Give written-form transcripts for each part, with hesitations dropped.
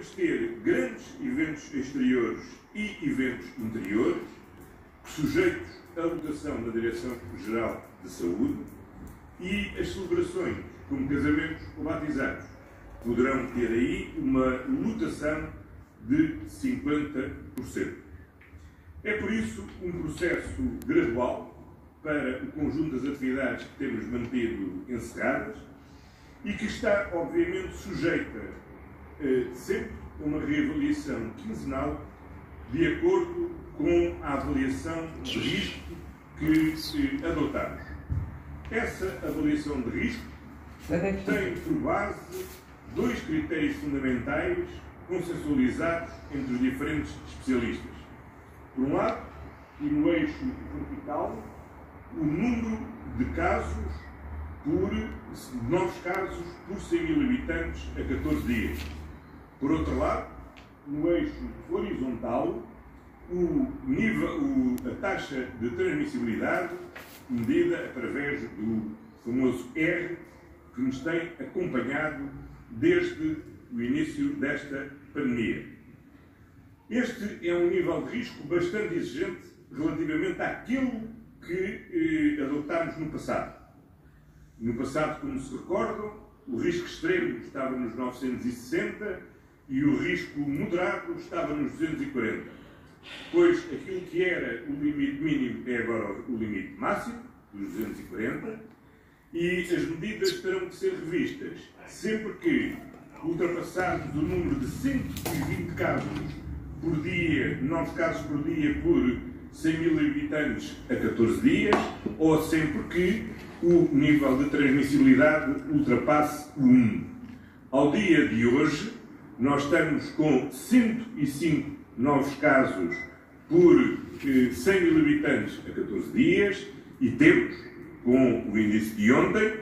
podemos ter grandes eventos exteriores e eventos interiores, sujeitos à votação da Direção-Geral de Saúde, e as celebrações, como casamentos ou batizados, poderão ter aí uma lotação de 50%. É por isso um processo gradual para o conjunto das atividades que temos mantido encerradas e que está, obviamente, sujeita sempre a uma reavaliação quinzenal de acordo com a avaliação de risco que adotamos. Essa avaliação de risco tem por base dois critérios fundamentais consensualizados entre os diferentes especialistas. Por um lado, e no eixo vertical, o número de novos casos por 100 mil habitantes a 14 dias. Por outro lado, no eixo horizontal, a taxa de transmissibilidade medida através do famoso R, que nos tem acompanhado desde o início desta pandemia. Este é um nível de risco bastante exigente relativamente àquilo que adotámos no passado. No passado, como se recordam, o risco extremo estava nos 960 e o risco moderado estava nos 240. Pois aquilo que era o limite mínimo é agora o limite máximo, dos 240, e as medidas terão que ser revistas sempre que ultrapassarmos o número de 120 casos por dia, novos casos por dia por 100 mil habitantes a 14 dias, ou sempre que o nível de transmissibilidade ultrapasse o 1. Ao dia de hoje, nós estamos com 105 novos casos por 100 mil habitantes a 14 dias e temos, com o índice de ontem,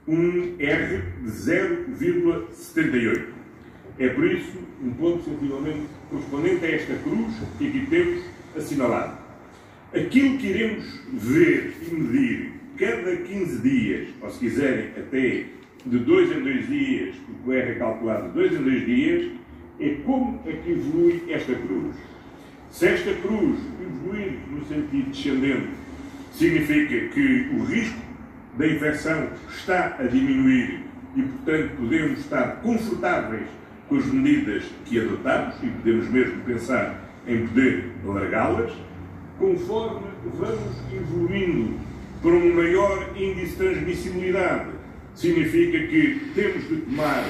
um R de 0,78. É por isso um ponto sensivelmente correspondente a esta cruz que aqui temos assinalado. Aquilo que iremos ver e medir cada 15 dias, ou se quiserem até de 2 em 2 dias, porque o R é calculado de 2 em 2 dias, é como é que evolui esta cruz. Se esta cruz evoluir no sentido descendente, significa que o risco da infecção está a diminuir e, portanto, podemos estar confortáveis com as medidas que adotamos e podemos mesmo pensar em poder alargá-las. Conforme vamos evoluindo para um maior índice de transmissibilidade, significa que temos de tomar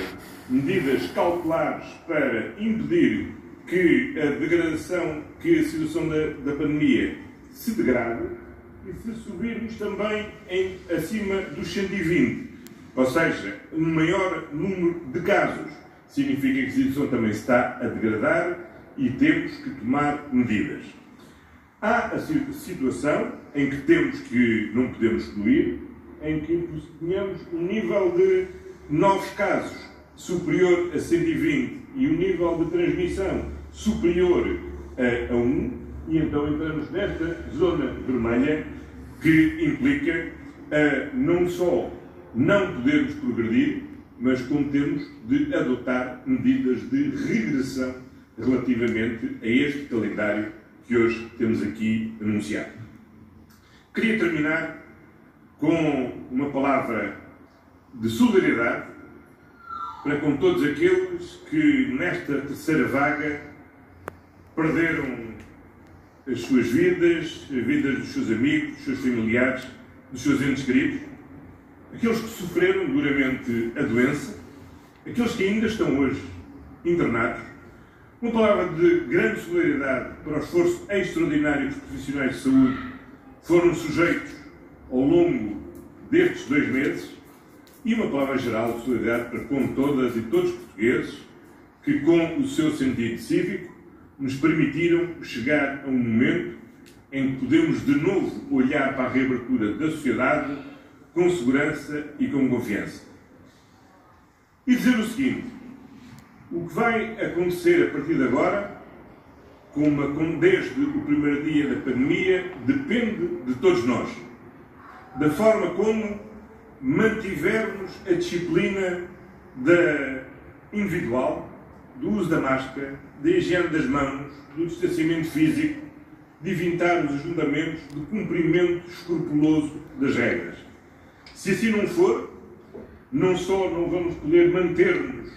medidas cautelares para impedir que a degradação, que a situação da pandemia se degrade, e se subirmos também acima dos 120, ou seja, um maior número de casos, significa que a situação também se está a degradar e temos que tomar medidas. Há a situação em que não podemos excluir, em que tenhamos um nível de novos casos superior a 120 e um nível de transmissão superior a 1, e então entramos nesta zona vermelha que implica não só não podermos progredir, mas como temos de adotar medidas de regressão relativamente a este calendário que hoje temos aqui anunciado. Queria terminar com uma palavra de solidariedade para com todos aqueles que nesta terceira vaga perderam as suas vidas, as vidas dos seus amigos, dos seus familiares, dos seus entes queridos, aqueles que sofreram duramente a doença, aqueles que ainda estão hoje internados. Uma palavra de grande solidariedade para o esforço extraordinário que os profissionais de saúde foram sujeitos ao longo destes 2 meses, e uma palavra geral de solidariedade para com todas e todos os portugueses que, com o seu sentido cívico, nos permitiram chegar a um momento em que podemos de novo olhar para a reabertura da sociedade com segurança e com confiança. E dizer o seguinte: o que vai acontecer a partir de agora, desde o primeiro dia da pandemia, depende de todos nós. Da forma como mantivermos a disciplina individual, do uso da máscara, da higiene das mãos, do distanciamento físico, de evitar os ajuntamentos, do cumprimento escrupuloso das regras. Se assim não for, não só não vamos poder manter-nos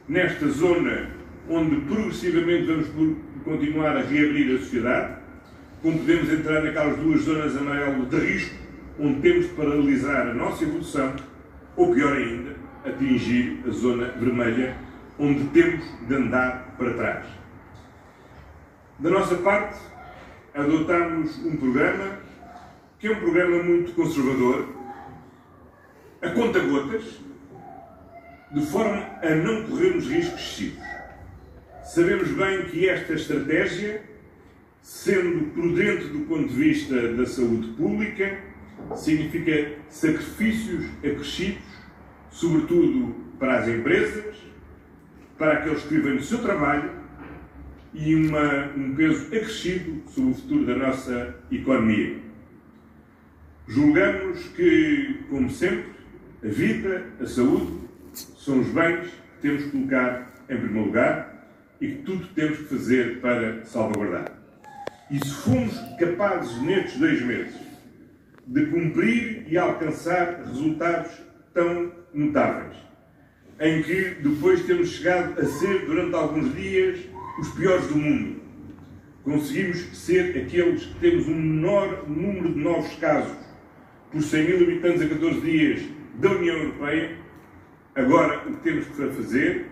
nesta zona onde progressivamente vamos continuar a reabrir a sociedade, como podemos entrar naquelas duas zonas amarelas de risco, onde temos de paralisar a nossa evolução, ou pior ainda, atingir a zona vermelha, onde temos de andar para trás. Da nossa parte, adotámos um programa que é um programa muito conservador, a conta-gotas, de forma a não corrermos riscos excessivos. Sabemos bem que esta estratégia, sendo prudente do ponto de vista da saúde pública, significa sacrifícios acrescidos, sobretudo para as empresas, para aqueles que vivem do seu trabalho e um peso acrescido sobre o futuro da nossa economia. Julgamos que, como sempre, a vida, a saúde, são os bens que temos que colocar em primeiro lugar e que tudo temos que fazer para salvaguardar. E se fomos capazes, nestes 2 meses, de cumprir e alcançar resultados tão notáveis, em que depois temos chegado a ser, durante alguns dias, os piores do mundo, conseguimos ser aqueles que temos um menor número de novos casos por 100 mil habitantes a 14 dias da União Europeia. Agora, o que temos que fazer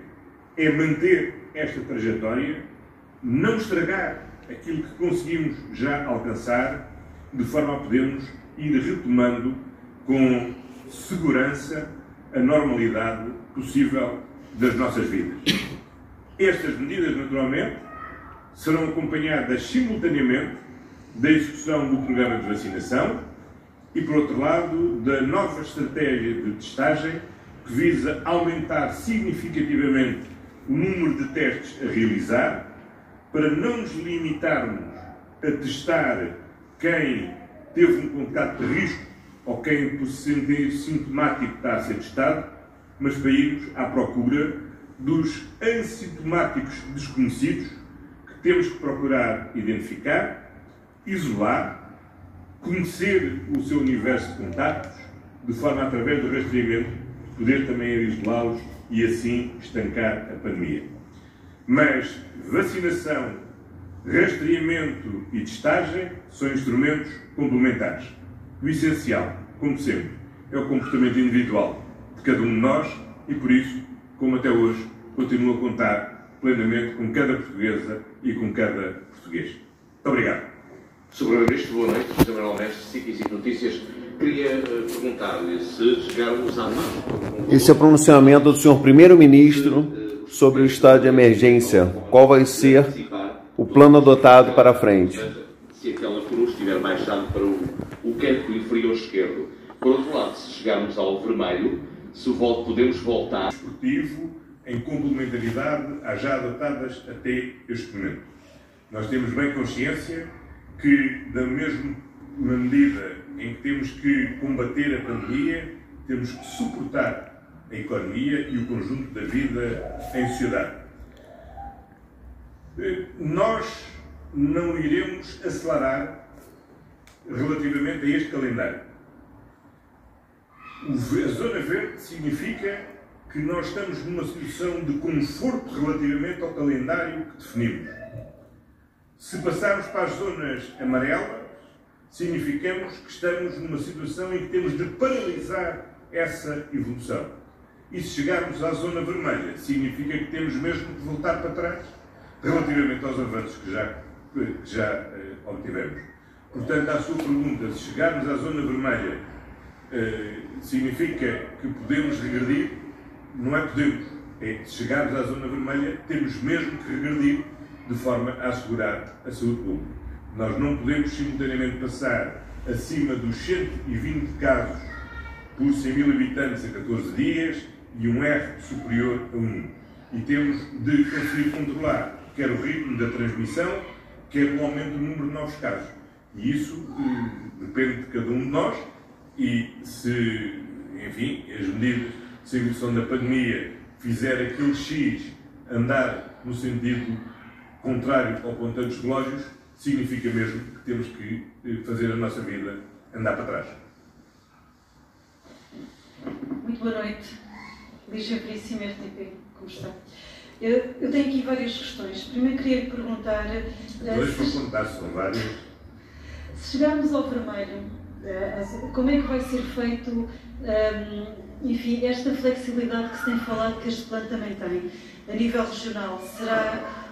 é manter esta trajetória, não estragar aquilo que conseguimos já alcançar, de forma a podermos ir retomando com segurança a normalidade possível das nossas vidas. Estas medidas, naturalmente, serão acompanhadas simultaneamente da execução do programa de vacinação e, por outro lado, da nova estratégia de testagem que visa aumentar significativamente o número de testes a realizar, para não nos limitarmos a testar quem teve um contato de risco ou quem, por se sentir sintomático, está a ser testado, mas para irmos à procura dos assintomáticos desconhecidos que temos que procurar identificar, isolar, conhecer o seu universo de contactos, de forma, através do rastreamento, poder também isolá-los e assim estancar a pandemia. Mas vacinação, rastreamento e testagem são instrumentos complementares. O essencial, como sempre, é o comportamento individual de cada um de nós e, por isso, como até hoje, continuo a contar plenamente com cada portuguesa e com cada português. Muito obrigado. Sr. Primeiro-Ministro, boa noite. Sr. Manuel Mestre, SIC Notícias. Queria perguntar-lhe se chegarmos à margem. Esse é o pronunciamento do Sr. Primeiro-Ministro sobre o estado de emergência. Qual vai ser o plano adotado para a frente? Se aquela cruz estiver baixado para o canto inferior esquerdo. Por outro lado, se chegarmos ao vermelho, se podemos voltar. Esportivo em complementaridade às já adotadas até este momento. Nós temos bem consciência que, da mesma medida em que temos que combater a pandemia, temos que suportar a economia e o conjunto da vida em sociedade. Nós não iremos acelerar relativamente a este calendário. A Zona Verde significa que nós estamos numa situação de conforto relativamente ao calendário que definimos. Se passarmos para as zonas amarelas, significamos que estamos numa situação em que temos de paralisar essa evolução. E se chegarmos à zona vermelha, significa que temos mesmo que voltar para trás relativamente aos avanços que já obtivemos. Portanto, à sua pergunta, se chegarmos à zona vermelha, significa que podemos regredir? Não é podemos. É, se chegarmos à zona vermelha, temos mesmo que regredir de forma a assegurar a saúde pública. Nós não podemos simultaneamente passar acima dos 120 casos por 100 mil habitantes a 14 dias e um R superior a 1. E temos de conseguir controlar quer o ritmo da transmissão, quer o aumento do número de novos casos. E isso depende de cada um de nós e se, enfim, as medidas de evolução da pandemia fizer aquele X andar no sentido contrário ao ponteiro dos relógios significa mesmo que temos que fazer a nossa vida andar para trás. Muito boa noite. Lígia Veríssimo, RTP, como está? Eu tenho aqui várias questões. Primeiro queria lhe perguntar... São várias. Se chegarmos ao vermelho, como é que vai ser feito, enfim, esta flexibilidade que se tem falado que este plano também tem? A nível regional, será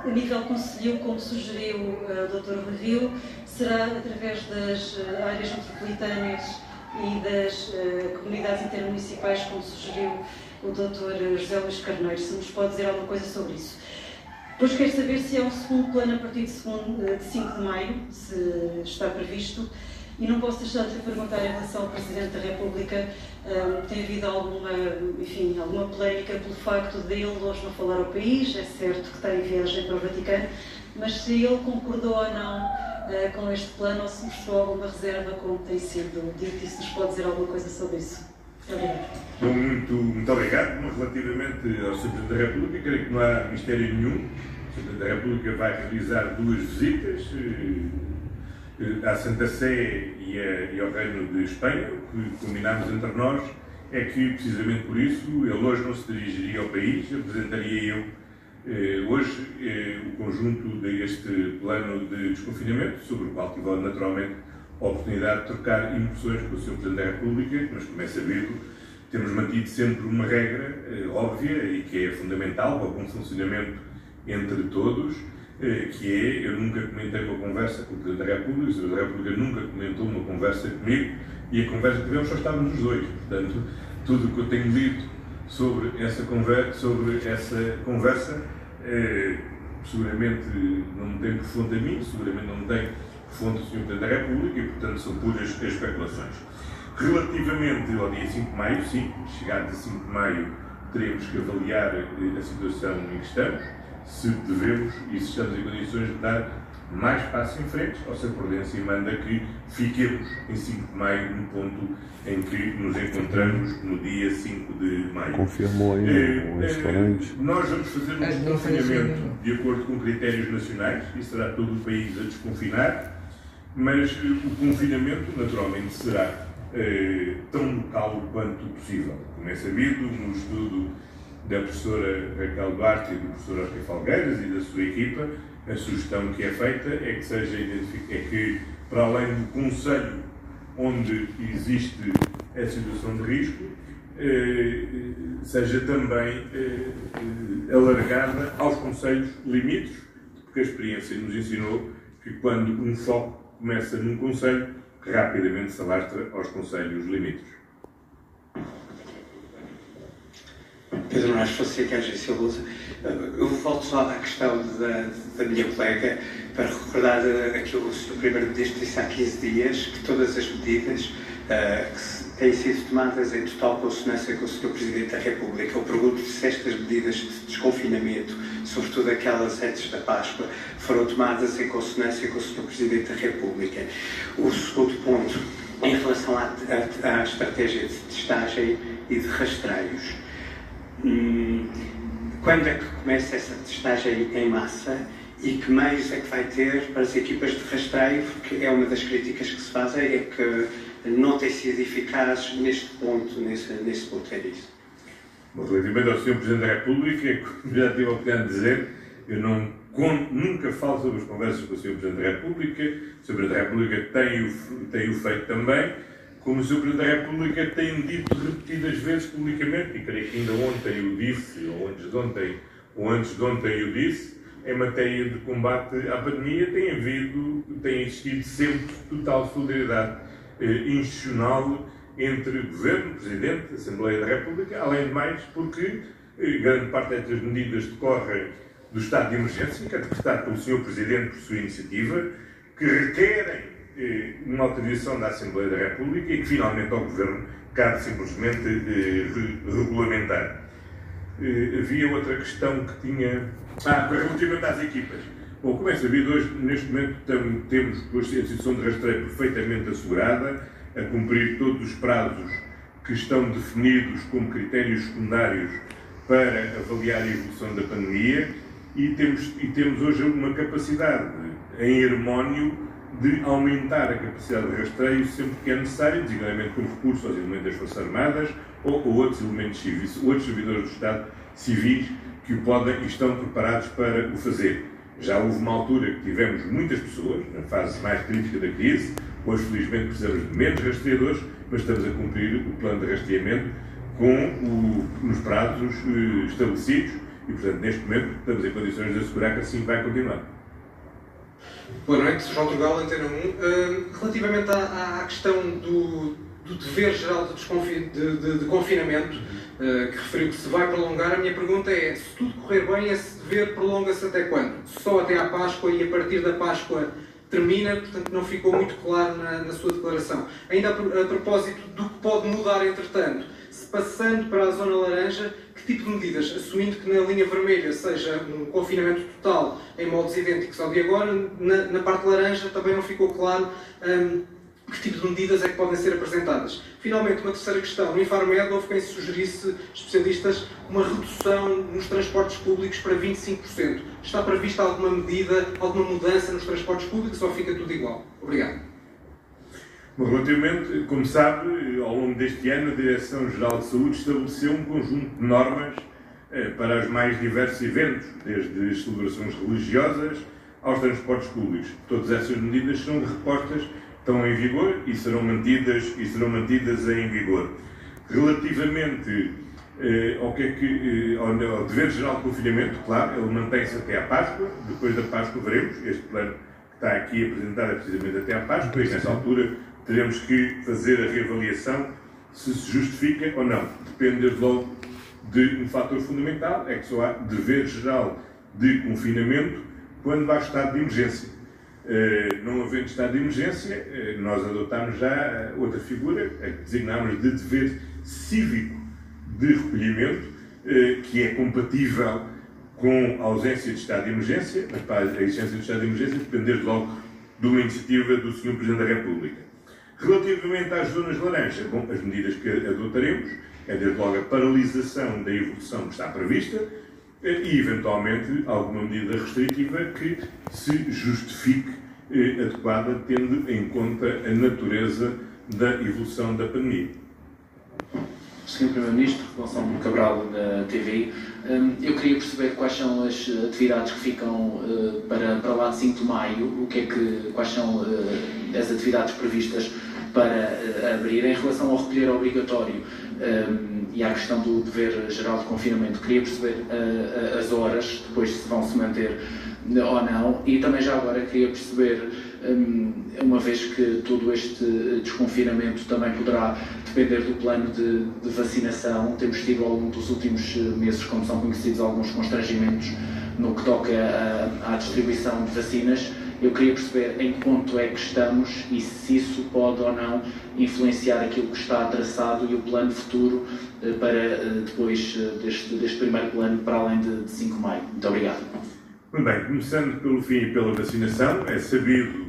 a nível concelhio, como sugeriu o Dr. Revio? Será através das áreas metropolitanas e das comunidades intermunicipais, como sugeriu o Dr. José Luís Carneiro? Se nos pode dizer alguma coisa sobre isso. Depois quero saber se há um segundo plano a partir de 5 de maio, se está previsto. E não posso deixar de lhe perguntar em relação ao Presidente da República, tem havido alguma polémica pelo facto de ele hoje não falar ao país. É certo que está em viagem para o Vaticano, mas se ele concordou ou não com este plano, ou se mostrou alguma reserva, como tem sido dito, e se nos pode dizer alguma coisa sobre isso. Bom, muito obrigado. Relativamente ao Sr. Presidente da República, creio que não há mistério nenhum. O Sr. Presidente da República vai realizar 2 visitas à Santa Sé e ao Reino de Espanha. O que combinámos entre nós é que, precisamente por isso, ele hoje não se dirigiria ao país, apresentaria eu hoje o conjunto deste plano de desconfinamento, sobre o qual tive naturalmente a oportunidade de trocar impressões com o Sr. Presidente da República, mas, como é sabido, temos mantido sempre uma regra óbvia e que é fundamental para o bom funcionamento entre todos, que é: eu nunca comentei uma conversa com o Presidente da República, o Presidente da República nunca comentou uma conversa comigo, e a conversa que tivemos só estávamos os dois. Portanto, tudo o que eu tenho dito sobre essa conversa seguramente não me tem por fonte a mim, seguramente não me tem por fonte o Sr. Presidente da República, e, portanto, são puras especulações. Relativamente ao dia 5 de maio, sim, chegado a 5 de maio, teremos que avaliar a situação em que estamos, se devemos e se estamos em condições de dar mais passos em frente. Ou se a prudência manda que fiquemos em 5 de maio, no ponto em que nos encontramos no dia 5 de maio. Confirmou aí o restaurante? Nós vamos fazer um confinamento de acordo com critérios nacionais, e será todo o país a desconfinar, mas o confinamento naturalmente será tão local quanto possível. Como é sabido, no estudo da professora Raquel Duarte e do professor Oscar Falgueiras e da sua equipa, a sugestão que é feita é que, para além do concelho onde existe a situação de risco, seja também alargada aos concelhos limítrofes, porque a experiência nos ensinou que, quando um foco começa num concelho, rapidamente se alastra aos concelhos limítrofes. Pedro Nunes Fonseca, Agência Lusa. Eu volto só à questão da minha colega para recordar aquilo que o Sr. Primeiro-Ministro disse há 15 dias, que todas as medidas que têm sido tomadas em total consonância com o Sr. Presidente da República. Eu pergunto se estas medidas de desconfinamento, sobretudo aquelas antes da Páscoa, foram tomadas em consonância com o Sr. Presidente da República. O segundo ponto, em relação à estratégia de testagem e de rastreios. Quando é que começa essa testagem em massa e que meios é que vai ter para as equipas de rastreio? Porque é uma das críticas que se fazem, é que não tem sido eficaz neste ponto, nesse ponto é isso. Bom, relativamente ao Sr. Presidente da República, como já tive a oportunidade de dizer, eu nunca falo sobre as conversas com o Sr. Presidente da República. O Sr. Presidente da República tem o feito também, como o Sr. Presidente da República tem dito repetidas vezes publicamente, e creio que ainda ontem o disse, ou antes de ontem o disse, em matéria de combate à pandemia, tem existido sempre total solidariedade institucional entre Governo, Presidente, Assembleia da República, além de mais porque grande parte destas medidas decorrem do estado de emergência, que é decretado pelo Sr. Presidente por sua iniciativa, que requerem uma autorização da Assembleia da República e que finalmente ao Governo cabe simplesmente regulamentar. Havia outra questão que tinha... relativamente às equipas. Bom, como é sabido, hoje, neste momento, temos a instituição de rastreio perfeitamente assegurada, a cumprir todos os prazos que estão definidos como critérios secundários para avaliar a evolução da pandemia e temos hoje uma capacidade em harmónio de aumentar a capacidade de rastreio sempre que é necessário, designadamente com recurso aos elementos das Forças Armadas ou outros elementos civis, outros servidores do Estado civis que o podem e estão preparados para o fazer. Já houve uma altura que tivemos muitas pessoas, na fase mais crítica da crise, hoje felizmente precisamos de menos rastreadores, mas estamos a cumprir o plano de rastreamento nos prazos estabelecidos e, portanto, neste momento estamos em condições de assegurar que assim vai continuar. Boa noite, João Trugal, Antena 1. Relativamente à questão do dever geral de confinamento, que referiu que se vai prolongar, a minha pergunta é: se tudo correr bem, esse dever prolonga-se até quando? Só até à Páscoa e a partir da Páscoa termina, portanto não ficou muito claro na sua declaração. Ainda a propósito do que pode mudar entretanto, se passando para a zona laranja, que tipo de medidas, assumindo que na linha vermelha seja um confinamento total em moldes idênticos ao de agora, na parte laranja também não ficou claro que tipo de medidas é que podem ser apresentadas. Finalmente, uma terceira questão. No Infarmed houve quem sugerisse, especialistas, uma redução nos transportes públicos para 25%. Está prevista alguma medida, alguma mudança nos transportes públicos ou fica tudo igual? Obrigado. Bom, relativamente, como sabe, ao longo deste ano a Direção-Geral de Saúde estabeleceu um conjunto de normas para os mais diversos eventos, desde as celebrações religiosas aos transportes públicos. Todas essas medidas são repostas, estão em vigor e serão mantidas em vigor. Relativamente ao dever geral de confinamento, claro, ele mantém-se até à Páscoa. Depois da Páscoa veremos. Este plano que está aqui apresentado é precisamente até à Páscoa e nessa altura teremos que fazer a reavaliação se justifica ou não. Depende desde logo de um fator fundamental, é que só há dever geral de confinamento quando há estado de emergência. Não havendo estado de emergência, nós adotámos já outra figura, a que designámos de dever cívico de recolhimento, que é compatível com a ausência de estado de emergência, mas para a existência de estado de emergência depende logo de uma iniciativa do Sr. Presidente da República. Relativamente às zonas laranja, bom, as medidas que adotaremos é desde logo a paralisação da evolução que está prevista, e, eventualmente, alguma medida restritiva que se justifique adequada, tendo em conta a natureza da evolução da pandemia. Sr. Primeiro-Ministro, Gonçalo Cabral, da TV, eu queria perceber quais são as atividades que ficam para lá de 5 de maio, quais são as atividades previstas para abrir. Em relação ao recolher obrigatório e à questão do dever geral de confinamento, queria perceber as horas, depois se vão se manter ou não, e também já agora queria perceber, uma vez que todo este desconfinamento também poderá depender do plano de vacinação, temos tido ao longo dos últimos meses, como são conhecidos, alguns constrangimentos no que toca à distribuição de vacinas. Eu queria perceber em que ponto é que estamos e se isso pode ou não influenciar aquilo que está traçado e o plano futuro para depois deste primeiro plano, para além de 5 de maio. Muito obrigado. Muito bem, começando pelo fim e pela vacinação, é sabido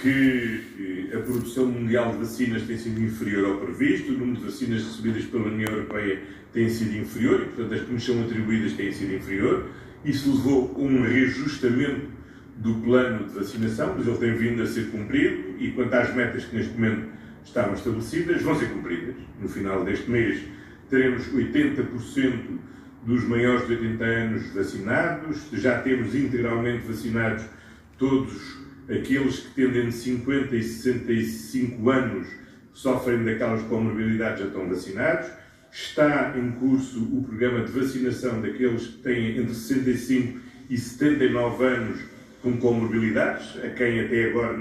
que a produção mundial de vacinas tem sido inferior ao previsto, o número de vacinas recebidas pela União Europeia tem sido inferior e, portanto, as que nos são atribuídas têm sido inferior. Isso levou a um reajustamento do plano de vacinação, mas ele tem vindo a ser cumprido e, quanto às metas que neste momento estavam estabelecidas, vão ser cumpridas. No final deste mês teremos 80% dos maiores de 80 anos vacinados, já temos integralmente vacinados todos aqueles que, tendo entre 50 e 65 anos, sofrem daquelas comorbilidades, já estão vacinados. Está em curso o programa de vacinação daqueles que têm entre 65 e 79 anos com comorbilidades, a quem até agora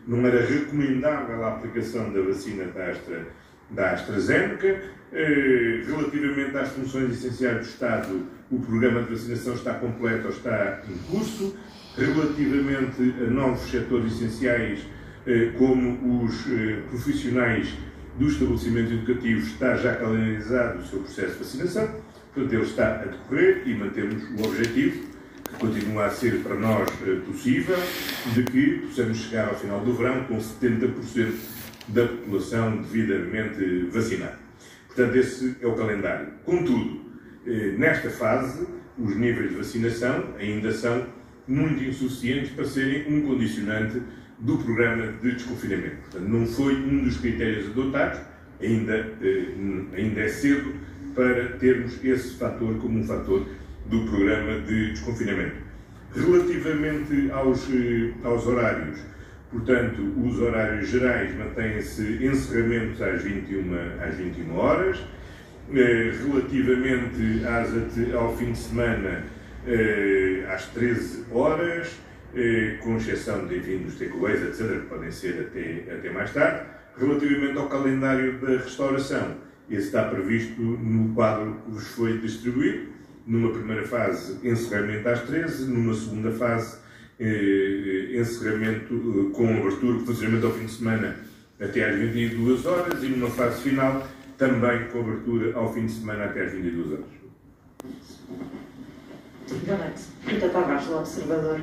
não era recomendável a aplicação da vacina da AstraZeneca. Relativamente às funções essenciais do Estado, o programa de vacinação está completo ou está em curso. Relativamente a novos setores essenciais, como os profissionais dos estabelecimentos educativos, está já calendarizado o seu processo de vacinação. Portanto, ele está a decorrer e mantemos o objetivo, que continua a ser para nós possível, de que possamos chegar ao final do verão com 70% da população devidamente vacinada. Portanto, esse é o calendário. Contudo, Nesta fase, os níveis de vacinação ainda são muito insuficientes para serem um condicionante do programa de desconfinamento. Portanto, não foi um dos critérios adotados, ainda é cedo para termos esse fator como um fator do programa de desconfinamento. Relativamente aos horários, portanto, os horários gerais mantêm-se encerramentos às 21 horas. Relativamente ao fim de semana, às 13 horas, com exceção dos takeaways, etc., que podem ser até mais tarde. Relativamente ao calendário da restauração, esse está previsto no quadro que vos foi distribuído. Numa primeira fase, encerramento às 13, numa segunda fase, encerramento com abertura de funcionamento ao fim de semana até às 22 horas e numa fase final também com abertura ao fim de semana até às 22 horas. Boa noite. Rita Tavares, do Observador.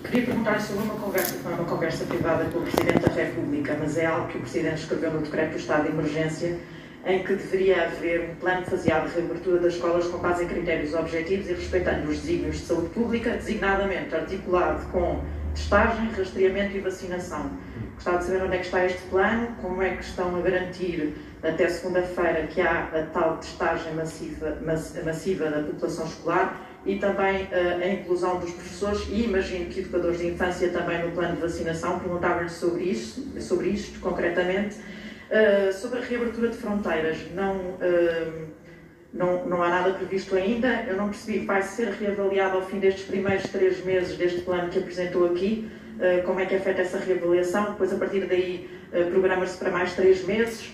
Queria perguntar sobre uma conversa que não é uma conversa privada com o Presidente da República, mas é algo que o Presidente escreveu no decreto do estado de emergência, em que deveria haver um plano faseado de reabertura das escolas com base em critérios objetivos e respeitando os desígnios de saúde pública, designadamente articulado com testagem, rastreamento e vacinação. Gostava de saber onde é que está este plano, como é que estão a garantir até segunda-feira que há a tal testagem massiva da população escolar e também a inclusão dos professores e imagino que educadores de infância também no plano de vacinação. Perguntava-lhe sobre isto concretamente. Sobre a reabertura de fronteiras, não há nada previsto ainda. Eu não percebi, vai ser reavaliado ao fim destes primeiros 3 meses deste plano que apresentou aqui. Como é que é feita essa reavaliação? Depois, a partir daí, programa-se para mais 3 meses.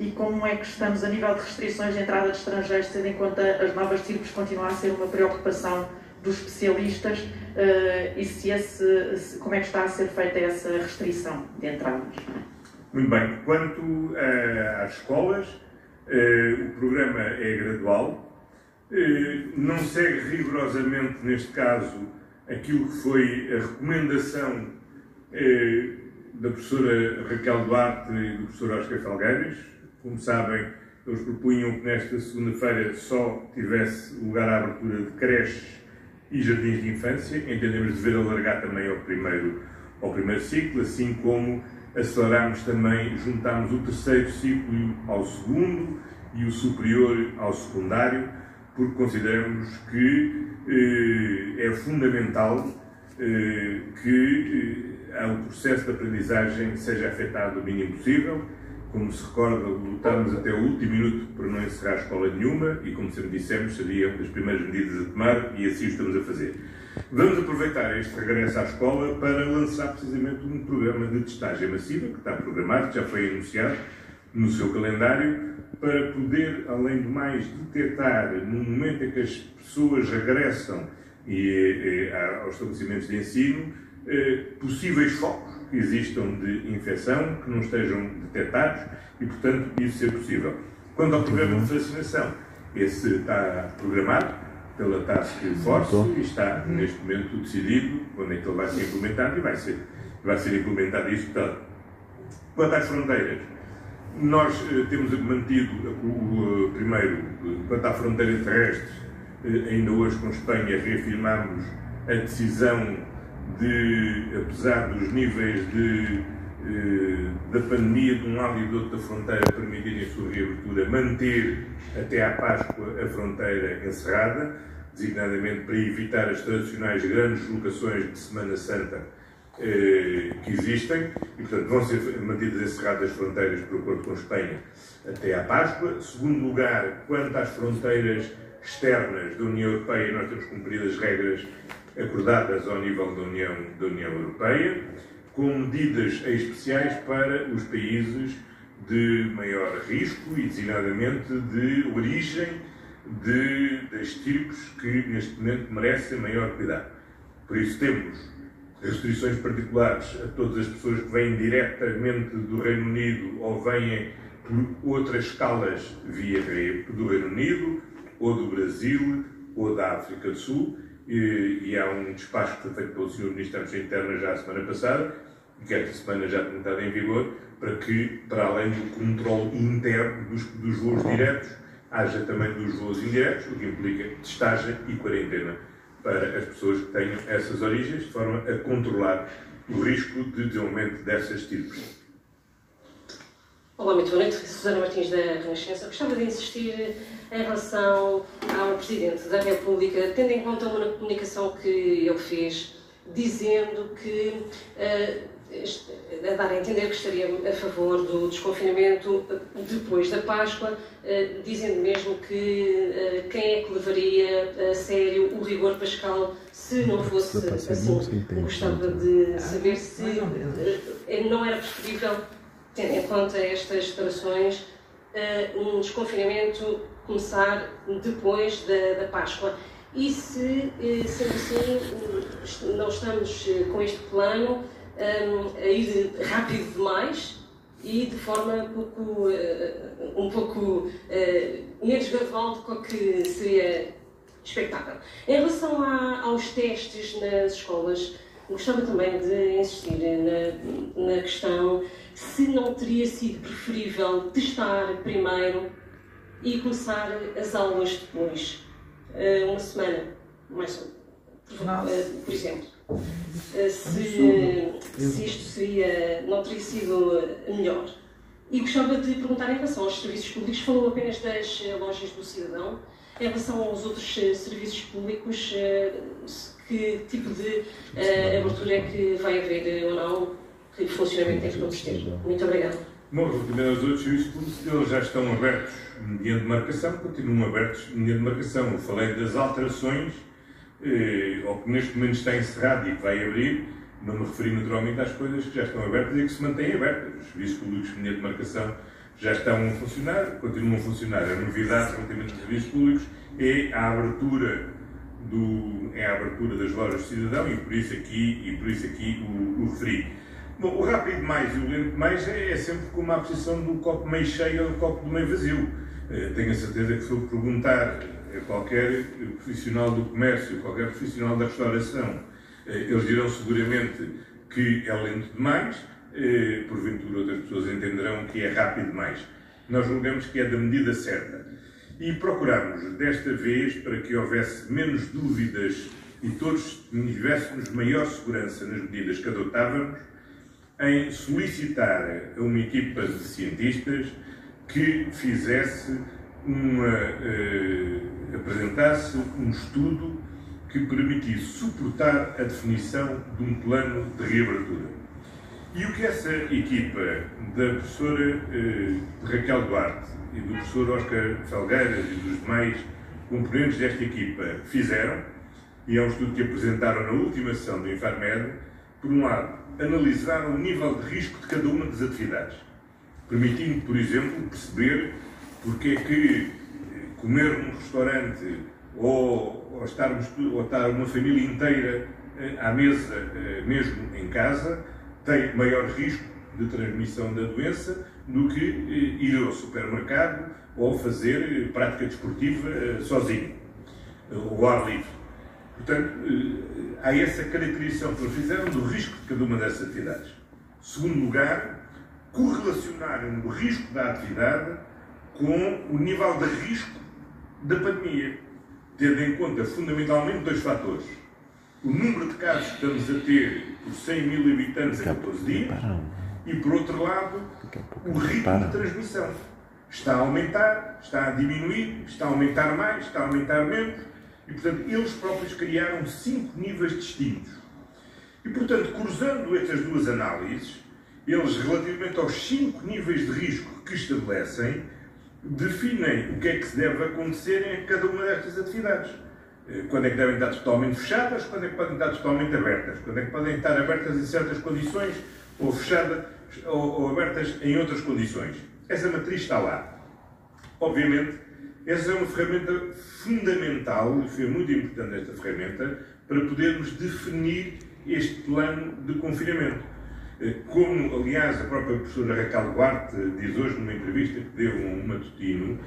E como é que estamos a nível de restrições de entrada de estrangeiros, tendo em conta as novas tipos continuam a ser uma preocupação dos especialistas, e como é que está a ser feita essa restrição de entradas? Muito bem. Quanto às escolas, o programa é gradual, não segue rigorosamente, neste caso, aquilo que foi a recomendação da professora Raquel Duarte e do professor Oscar Felgueiras. Como sabem, eles propunham que nesta segunda-feira só tivesse lugar à abertura de creches e jardins de infância. Entendemos dever alargar também ao primeiro ciclo, assim como aceleramos também, juntámos o terceiro ciclo ao segundo e o superior ao secundário, porque consideramos que é fundamental que o processo de aprendizagem seja afetado o mínimo possível. Como se recorda, lutámos até o último minuto para não encerrar a escola nenhuma e, como sempre dissemos, seria uma das primeiras medidas a tomar e assim o estamos a fazer. Vamos aproveitar este regresso à escola para lançar precisamente um programa de testagem massiva, que está programado, que já foi anunciado no seu calendário, para poder, além do mais, detectar, no momento em que as pessoas regressam aos estabelecimentos de ensino, possíveis focos que existam de infecção, que não estejam detectados e, portanto, isso ser possível. Quanto ao programa de vacinação, esse está programado pela Task Force e está, neste momento, decidido quando é que ele vai ser implementado e vai ser implementado isso. Portanto, quanto às fronteiras, nós temos mantido, primeiro, quanto à fronteira terrestre, ainda hoje com Espanha reafirmamos a decisão de, apesar dos níveis da pandemia de um lado e do outro da fronteira permitirem a sua reabertura, manter até à Páscoa a fronteira encerrada, designadamente para evitar as tradicionais grandes deslocações de Semana Santa que existem, e portanto vão ser mantidas encerradas as fronteiras por acordo com a Espanha até à Páscoa. Segundo lugar, quanto às fronteiras externas da União Europeia, nós temos cumprido as regras acordadas ao nível da União Europeia, com medidas especiais para os países de maior risco e, designadamente, de origem das estirpes que, neste momento, merecem maior cuidado. Por isso, temos restrições particulares a todas as pessoas que vêm diretamente do Reino Unido ou vêm por outras escalas do Reino Unido, ou do Brasil, ou da África do Sul, e há um despacho que foi feito pelo Sr. Ministro das Internas já a semana passada, que esta semana já tem estado em vigor, para que, para além do controle interno dos voos diretos, haja também dos voos indiretos, o que implica testagem e quarentena para as pessoas que tenham essas origens, de forma a controlar o risco de desenvolvimento dessas tipos. Olá, muito boa noite. Susana Martins, da Renascença. Gostava de insistir em relação ao Presidente da República, tendo em conta uma comunicação que ele fez, dizendo que, a dar a entender que estaria a favor do desconfinamento depois da Páscoa, dizendo mesmo que quem é que levaria a sério o rigor pascal se não fosse assim. Gostava de saber se não era preferível, tendo em conta estas declarações, um desconfinamento começar depois da Páscoa. E se, sendo assim, não estamos com este plano a ir rápido demais e de forma um pouco menos gradual do que seria expectável. Em relação aos testes nas escolas, gostava também de insistir na questão se não teria sido preferível testar primeiro e começar as aulas depois, uma semana, mais por exemplo. Se isto não teria sido melhor. E gostava de perguntar em relação aos serviços públicos, falou apenas das lojas do cidadão, em relação aos outros serviços públicos, que tipo de abertura é que vai haver ou não, que funcionamento é que vamos ter? Muito obrigada. Bom, relativamente aos outros serviços públicos, eles já estão abertos mediante marcação, continuam abertos mediante marcação. Eu falei das alterações, ou que neste momento está encerrado e que vai abrir, não me referi naturalmente às coisas que já estão abertas e que se mantêm abertas. Os serviços públicos mediante marcação já estão a funcionar, continuam a funcionar. A novidade relativamente aos serviços públicos é a abertura das lojas do cidadão e por isso aqui o referi. Bom, o rápido demais e o lento demais é sempre como a posição do copo meio cheio ou do copo meio vazio. Tenho a certeza que se eu perguntar a qualquer profissional do comércio, qualquer profissional da restauração, eles dirão seguramente que é lento demais, porventura outras pessoas entenderão que é rápido demais. Nós julgamos que é da medida certa. E procuramos, desta vez, para que houvesse menos dúvidas e todos tivéssemos maior segurança nas medidas que adotávamos, em solicitar a uma equipa de cientistas que fizesse apresentasse um estudo que permitisse suportar a definição de um plano de reabertura. E o que essa equipa da professora Raquel Duarte e do professor Oscar Felgueiras e dos demais componentes desta equipa fizeram, e é um estudo que apresentaram na última sessão do Infarmed, por um lado, analisaram o nível de risco de cada uma das atividades, permitindo, por exemplo, perceber porque é que comer num restaurante ou estar uma família inteira à mesa, mesmo em casa, tem maior risco de transmissão da doença do que ir ao supermercado ou fazer prática desportiva sozinho, ao ar livre. Portanto, há essa caracterização que eles fizeram do risco de cada uma dessas atividades. Segundo lugar, correlacionaram o risco da atividade com o nível de risco da pandemia, tendo em conta fundamentalmente dois fatores. O número de casos que estamos a ter por 100 mil habitantes em 14 dias e, por outro lado, o ritmo de transmissão. Está a aumentar, está a diminuir, está a aumentar mais, está a aumentar menos. E, portanto, eles próprios criaram 5 níveis distintos. E, portanto, cruzando estas duas análises, eles, relativamente aos 5 níveis de risco que estabelecem, definem o que é que se deve acontecer em cada uma destas atividades. Quando é que devem estar totalmente fechadas, quando é que podem estar totalmente abertas, quando é que podem estar abertas em certas condições ou fechadas ou abertas em outras condições. Essa matriz está lá. Obviamente, essa é uma ferramenta fundamental, e foi muito importante esta ferramenta, para podermos definir este plano de confinamento. Como, aliás, a própria professora Raquel Duarte diz hoje numa entrevista que deu um matutino,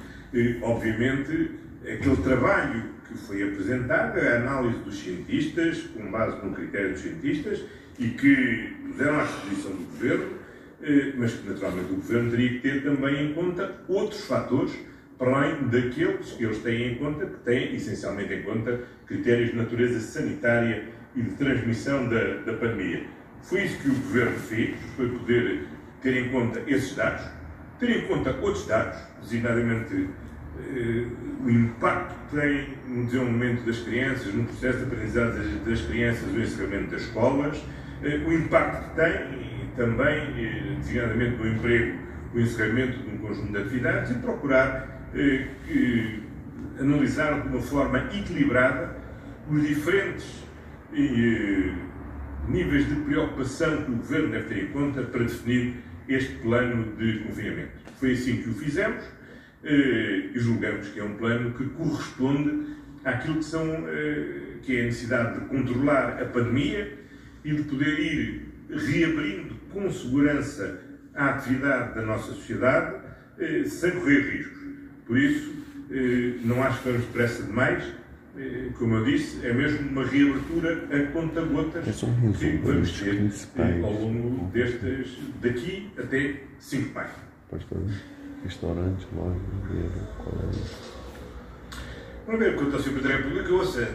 obviamente, aquele trabalho que foi apresentado, a análise dos cientistas, com base no critério dos cientistas, e que deram à disposição do Governo, mas que naturalmente o Governo teria que ter também em conta outros fatores, para além daqueles que eles têm em conta, que têm essencialmente em conta critérios de natureza sanitária e de transmissão da pandemia. Foi isso que o Governo fez, foi poder ter em conta esses dados, ter em conta outros dados, designadamente o impacto que tem no desenvolvimento das crianças, no processo de aprendizagem das crianças, no encerramento das escolas, o impacto que tem também, designadamente no emprego, o encerramento de um conjunto de atividades e procurar analisar de uma forma equilibrada os diferentes níveis de preocupação que o Governo deve ter em conta para definir este plano de confinamento. Foi assim que o fizemos e julgamos que é um plano que corresponde àquilo que é a necessidade de controlar a pandemia e de poder ir reabrindo com segurança a atividade da nossa sociedade sem correr riscos. Por isso, não acho que vamos depressa demais. Como eu disse, é mesmo uma reabertura a conta-gotas que vamos ter ao longo daqui até 5 de maio. Restaurante, loja, colégio. Não ver, quanto ao Sr. Presidente da República, ouça,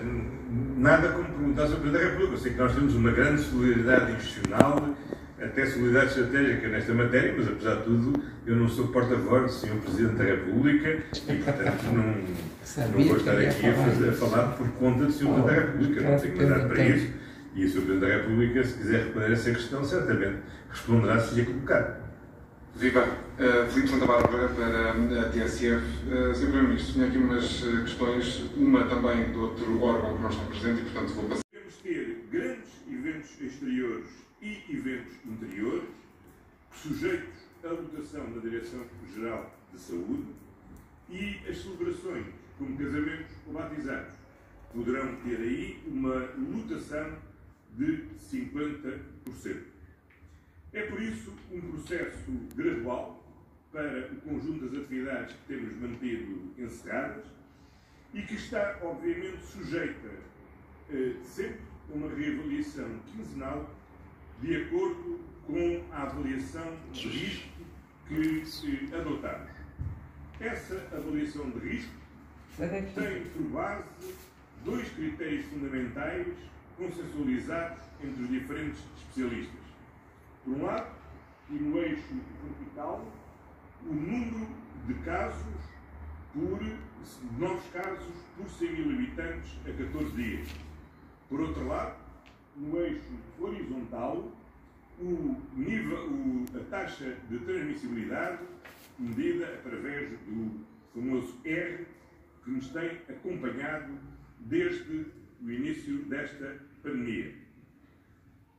nada como perguntar ao Sr. Presidente da República. Eu sei que nós temos uma grande solidariedade institucional, até solidariedade estratégica nesta matéria, mas apesar de tudo, eu não sou porta-voz do Sr. Presidente da República e, portanto, não vou estar aqui a falar por conta do Sr. Presidente da República. Não tenho mandado para isso. E o Sr. Presidente da República, se quiser responder essa questão, certamente responderá se lhe colocar. Viva! Filipe Santa Bárbara para a TSF. Sr. Primeiro-Ministro, tinha aqui umas questões, uma também do outro órgão que não está presente e, portanto, vou passar. Devemos ter grandes eventos exteriores e eventos interiores, sujeitos à votação da Direção-Geral de Saúde, e as celebrações, como casamentos ou batizados, poderão ter aí uma lotação de 50%. É por isso um processo gradual para o conjunto das atividades que temos mantido encerradas e que está, obviamente, sujeita sempre a uma reavaliação quinzenal de acordo com a avaliação de risco que adotamos. Essa avaliação de risco tem por base 2 critérios fundamentais consensualizados entre os diferentes especialistas. Por um lado, e no eixo vertical, o número de novos casos por 100 mil habitantes a 14 dias. Por outro lado, no eixo horizontal, a taxa de transmissibilidade medida através do famoso R, que nos tem acompanhado desde o início desta pandemia.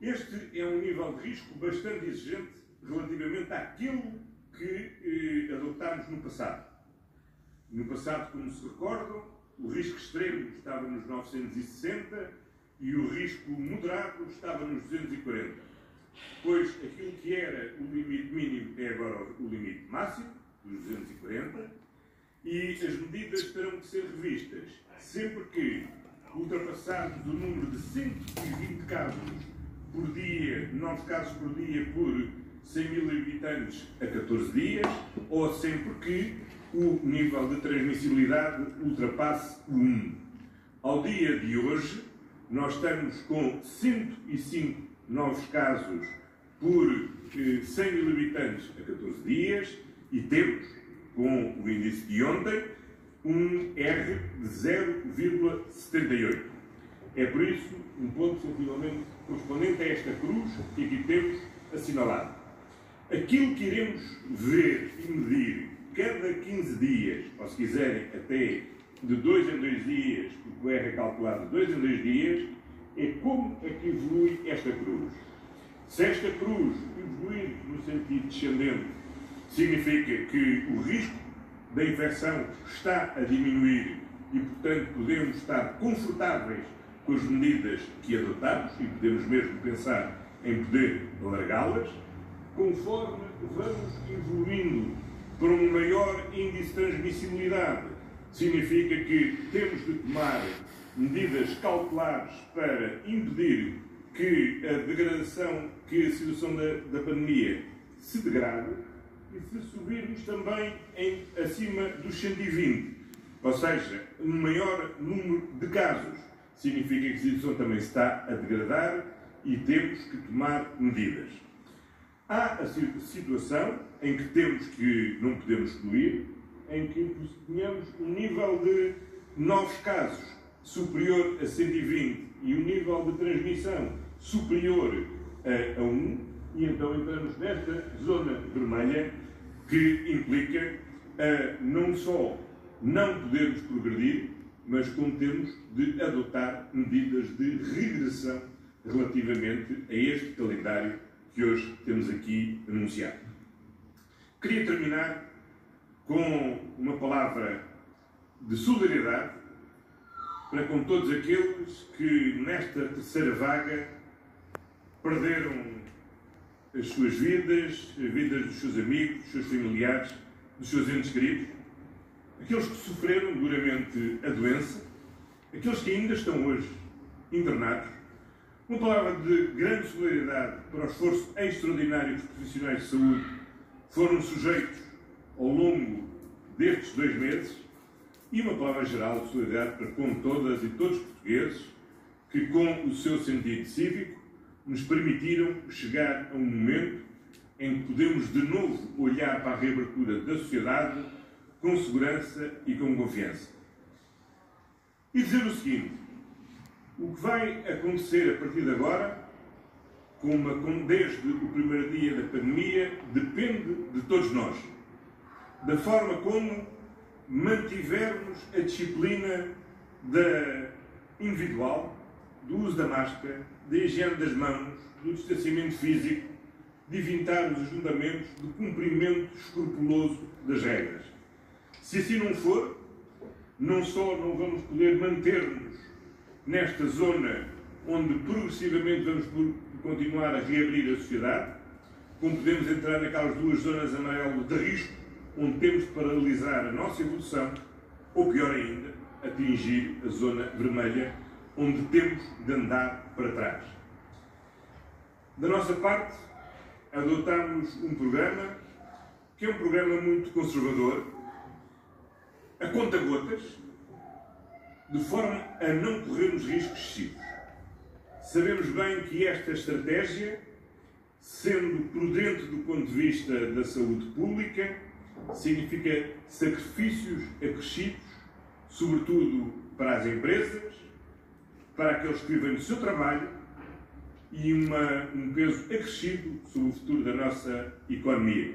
Este é um nível de risco bastante exigente relativamente àquilo que adotámos no passado. No passado, como se recordam, o risco extremo estava nos 960 e o risco moderado estava nos 240. Pois aquilo que era o limite mínimo é agora o limite máximo, dos 240, e as medidas terão que ser revistas sempre que ultrapassarmos o número de 120 casos por dia, novos casos por dia por 100 mil habitantes a 14 dias, ou sempre que o nível de transmissibilidade ultrapasse o 1. Ao dia de hoje, nós estamos com 105 novos casos por 100 mil habitantes a 14 dias e temos, com o índice de ontem, um R de 0,78. É por isso um ponto sensivelmente correspondente a esta cruz que aqui temos assinalado. Aquilo que iremos ver e medir cada 15 dias, ou se quiserem até de 2 em 2 dias, porque o R é calculado de 2 em 2 dias, é como é que evolui esta cruz. Se esta cruz evoluir no sentido descendente, significa que o risco da infecção está a diminuir e, portanto, podemos estar confortáveis com as medidas que adotamos e podemos mesmo pensar em poder alargá-las. Conforme vamos evoluindo para um maior índice de transmissibilidade, significa que temos de tomar medidas cautelares para impedir que a degradação, que a situação da pandemia se degrade e se subirmos também acima dos 120, ou seja, um maior número de casos, significa que a situação também se está a degradar e temos que tomar medidas. Há a situação em que não podemos excluir, em que tenhamos um nível de novos casos superior a 120 e um nível de transmissão superior a 1, e então entramos nesta zona vermelha que implica não só não podermos progredir, mas como temos de adotar medidas de regressão relativamente a este calendário que hoje temos aqui anunciado. Queria terminar com uma palavra de solidariedade para com todos aqueles que nesta terceira vaga perderam as suas vidas, as vidas dos seus amigos, dos seus familiares, dos seus entes queridos, aqueles que sofreram duramente a doença, aqueles que ainda estão hoje internados. Uma palavra de grande solidariedade para o esforço extraordinário que os profissionais de saúde foram sujeitos ao longo destes 2 meses, e uma palavra geral de solidariedade para com todas e todos os portugueses que, com o seu sentido cívico, nos permitiram chegar a um momento em que podemos de novo olhar para a reabertura da sociedade com segurança e com confiança. E dizer o seguinte: o que vai acontecer a partir de agora, desde o primeiro dia da pandemia, depende de todos nós. Da forma como mantivermos a disciplina individual, do uso da máscara, da higiene das mãos, do distanciamento físico, de evitar os ajuntamentos, do cumprimento escrupuloso das regras. Se assim não for, não só não vamos poder manter-nos nesta zona onde progressivamente vamos continuar a reabrir a sociedade, como podemos entrar naquelas 2 zonas amarelas de risco, onde temos de paralisar a nossa evolução, ou pior ainda, atingir a zona vermelha, onde temos de andar para trás. Da nossa parte, adotamos um programa que é um programa muito conservador, a conta-gotas, de forma a não corrermos riscos excessivos. Sabemos bem que esta estratégia, sendo prudente do ponto de vista da saúde pública, significa sacrifícios acrescidos, sobretudo para as empresas, para aqueles que vivem do seu trabalho, e um peso acrescido sobre o futuro da nossa economia.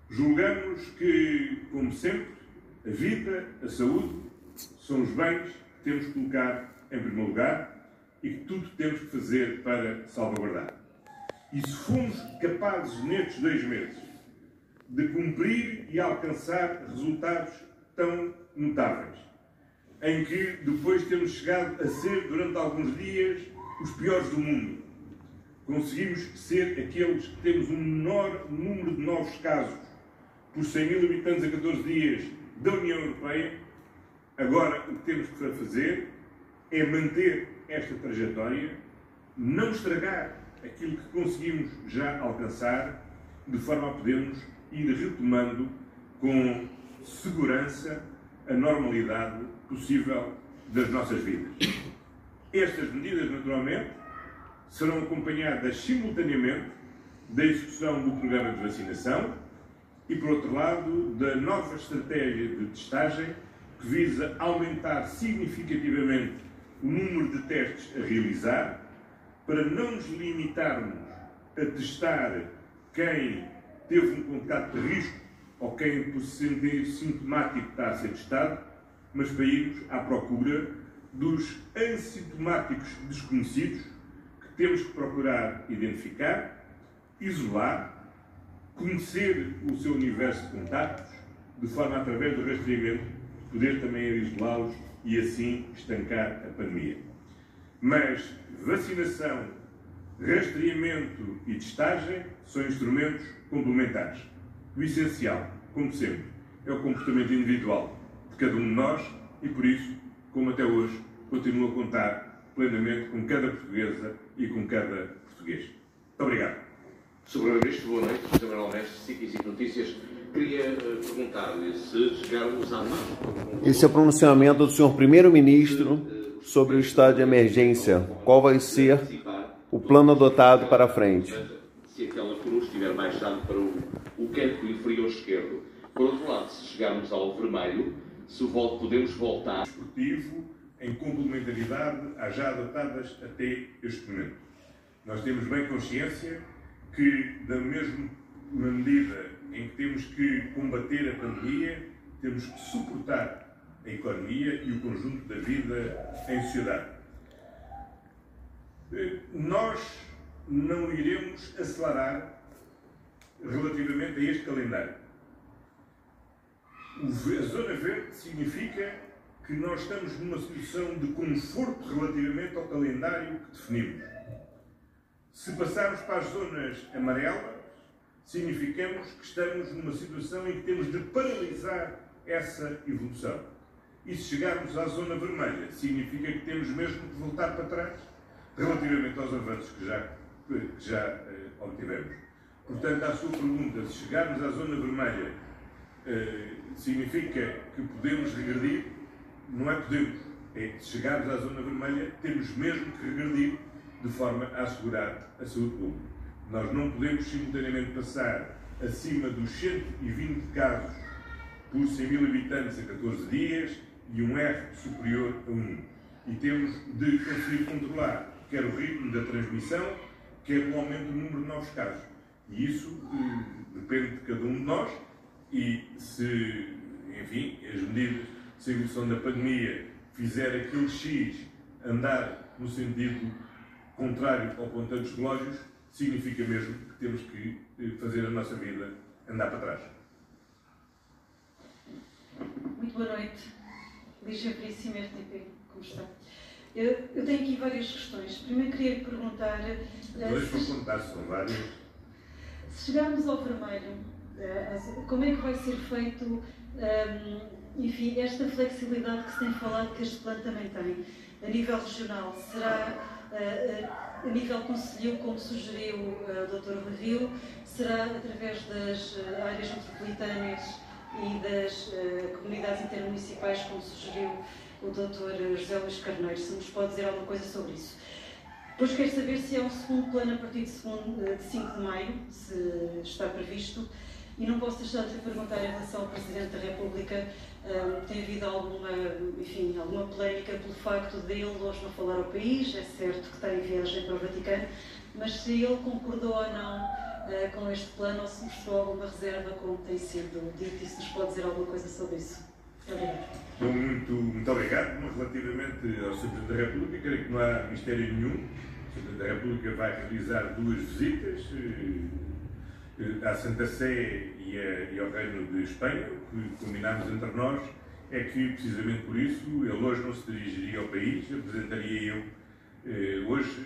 Julgamos que, como sempre, a vida, a saúde, são os bens que temos que colocar em primeiro lugar e que tudo temos que fazer para salvaguardar. E se fomos capazes, nestes 2 meses, de cumprir e alcançar resultados tão notáveis, em que depois temos chegado a ser, durante alguns dias, os piores do mundo, conseguimos ser aqueles que temos um menor número de novos casos por 100 mil habitantes a 14 dias da União Europeia. Agora o que temos que fazer é manter esta trajetória, não estragar aquilo que conseguimos já alcançar, de forma a podermos ir retomando com segurança a normalidade possível das nossas vidas. Estas medidas, naturalmente, serão acompanhadas simultaneamente da execução do programa de vacinação e, por outro lado, da nova estratégia de testagem que visa aumentar significativamente o número de testes a realizar, para não nos limitarmos a testar quem teve um contato de risco ou quem, por se sentir sintomático, está a ser testado, mas para irmos à procura dos assintomáticos desconhecidos que temos que procurar identificar, isolar, conhecer o seu universo de contactos, de forma, através do rastreamento, poder também isolá-los e assim estancar a pandemia. Mas vacinação, rastreamento e testagem são instrumentos complementares. O essencial, como sempre, é o comportamento individual de cada um de nós e, por isso, como até hoje, continuo a contar plenamente com cada portuguesa e com cada português. Muito obrigado. Sr. Primeiro-Ministro, boa noite. José Manuel Mestre, SIC e Notícias. Queria perguntar-lhe se chegarmos à paz. Esse é o pronunciamento do senhor Primeiro-Ministro sobre o estado de emergência. Qual vai ser o plano adotado para a frente? Se aquela cruz estiver baixado para o canto inferior esquerdo. Por outro lado, se chegarmos ao vermelho, se o voto podemos voltar. Esportivo em complementaridade às já adotadas até este momento. Nós temos bem consciência que, da mesma medida em que temos que combater a pandemia, temos que suportar a economia e o conjunto da vida em sociedade. Nós não iremos acelerar relativamente a este calendário. A Zona Verde significa que nós estamos numa situação de conforto relativamente ao calendário que definimos. Se passarmos para as zonas amarelas, significamos que estamos numa situação em que temos de paralisar essa evolução. E se chegarmos à zona vermelha, significa que temos mesmo de voltar para trás relativamente aos avanços que já obtivemos. Portanto, à sua pergunta, se chegarmos à zona vermelha, significa que podemos regredir? Não é podemos. É, se chegarmos à zona vermelha, temos mesmo que regredir de forma a assegurar a saúde pública. Nós não podemos simultaneamente passar acima dos 120 casos por 100 mil habitantes a 14 dias e um R superior a 1. E temos de conseguir controlar quer o ritmo da transmissão, quer o aumento do número de novos casos. E isso depende de cada um de nós e se, enfim, as medidas, se a evolução da pandemia fizer aquele X andar no sentido contrário ao pontante dos relógios, significa mesmo que temos que fazer a nossa vida andar para trás. Muito boa noite. Lígia Veríssimo, RTP, como está? Eu tenho aqui várias questões. Primeiro queria lhe perguntar... Dois vão contar, são vários. Se chegarmos ao vermelho, como é que vai ser feito, enfim, esta flexibilidade que se tem falado que este plano também tem? A nível regional, será a nível concelhio, como sugeriu o Dr. Revio? Será através das áreas metropolitanas e das comunidades intermunicipais, como sugeriu o Dr. José Luís Carneiro? Se nos pode dizer alguma coisa sobre isso. Depois quero saber se é um segundo plano a partir de 5 de maio, se está previsto. E não posso deixar de lhe perguntar em relação ao Presidente da República, tem havido alguma polémica pelo facto de ele hoje não falar ao país, é certo que está em viagem para o Vaticano, mas se ele concordou ou não com este plano ou se mostrou alguma reserva, como tem sido dito, e se nos pode dizer alguma coisa sobre isso. Muito obrigado. Muito obrigado. Mas relativamente ao Sr. Presidente da República, creio que não há mistério nenhum. O Sr. Presidente da República vai realizar 2 visitas à Santa Sé e ao Reino de Espanha. O que combinámos entre nós é que, precisamente por isso, ele hoje não se dirigiria ao país, apresentaria eu hoje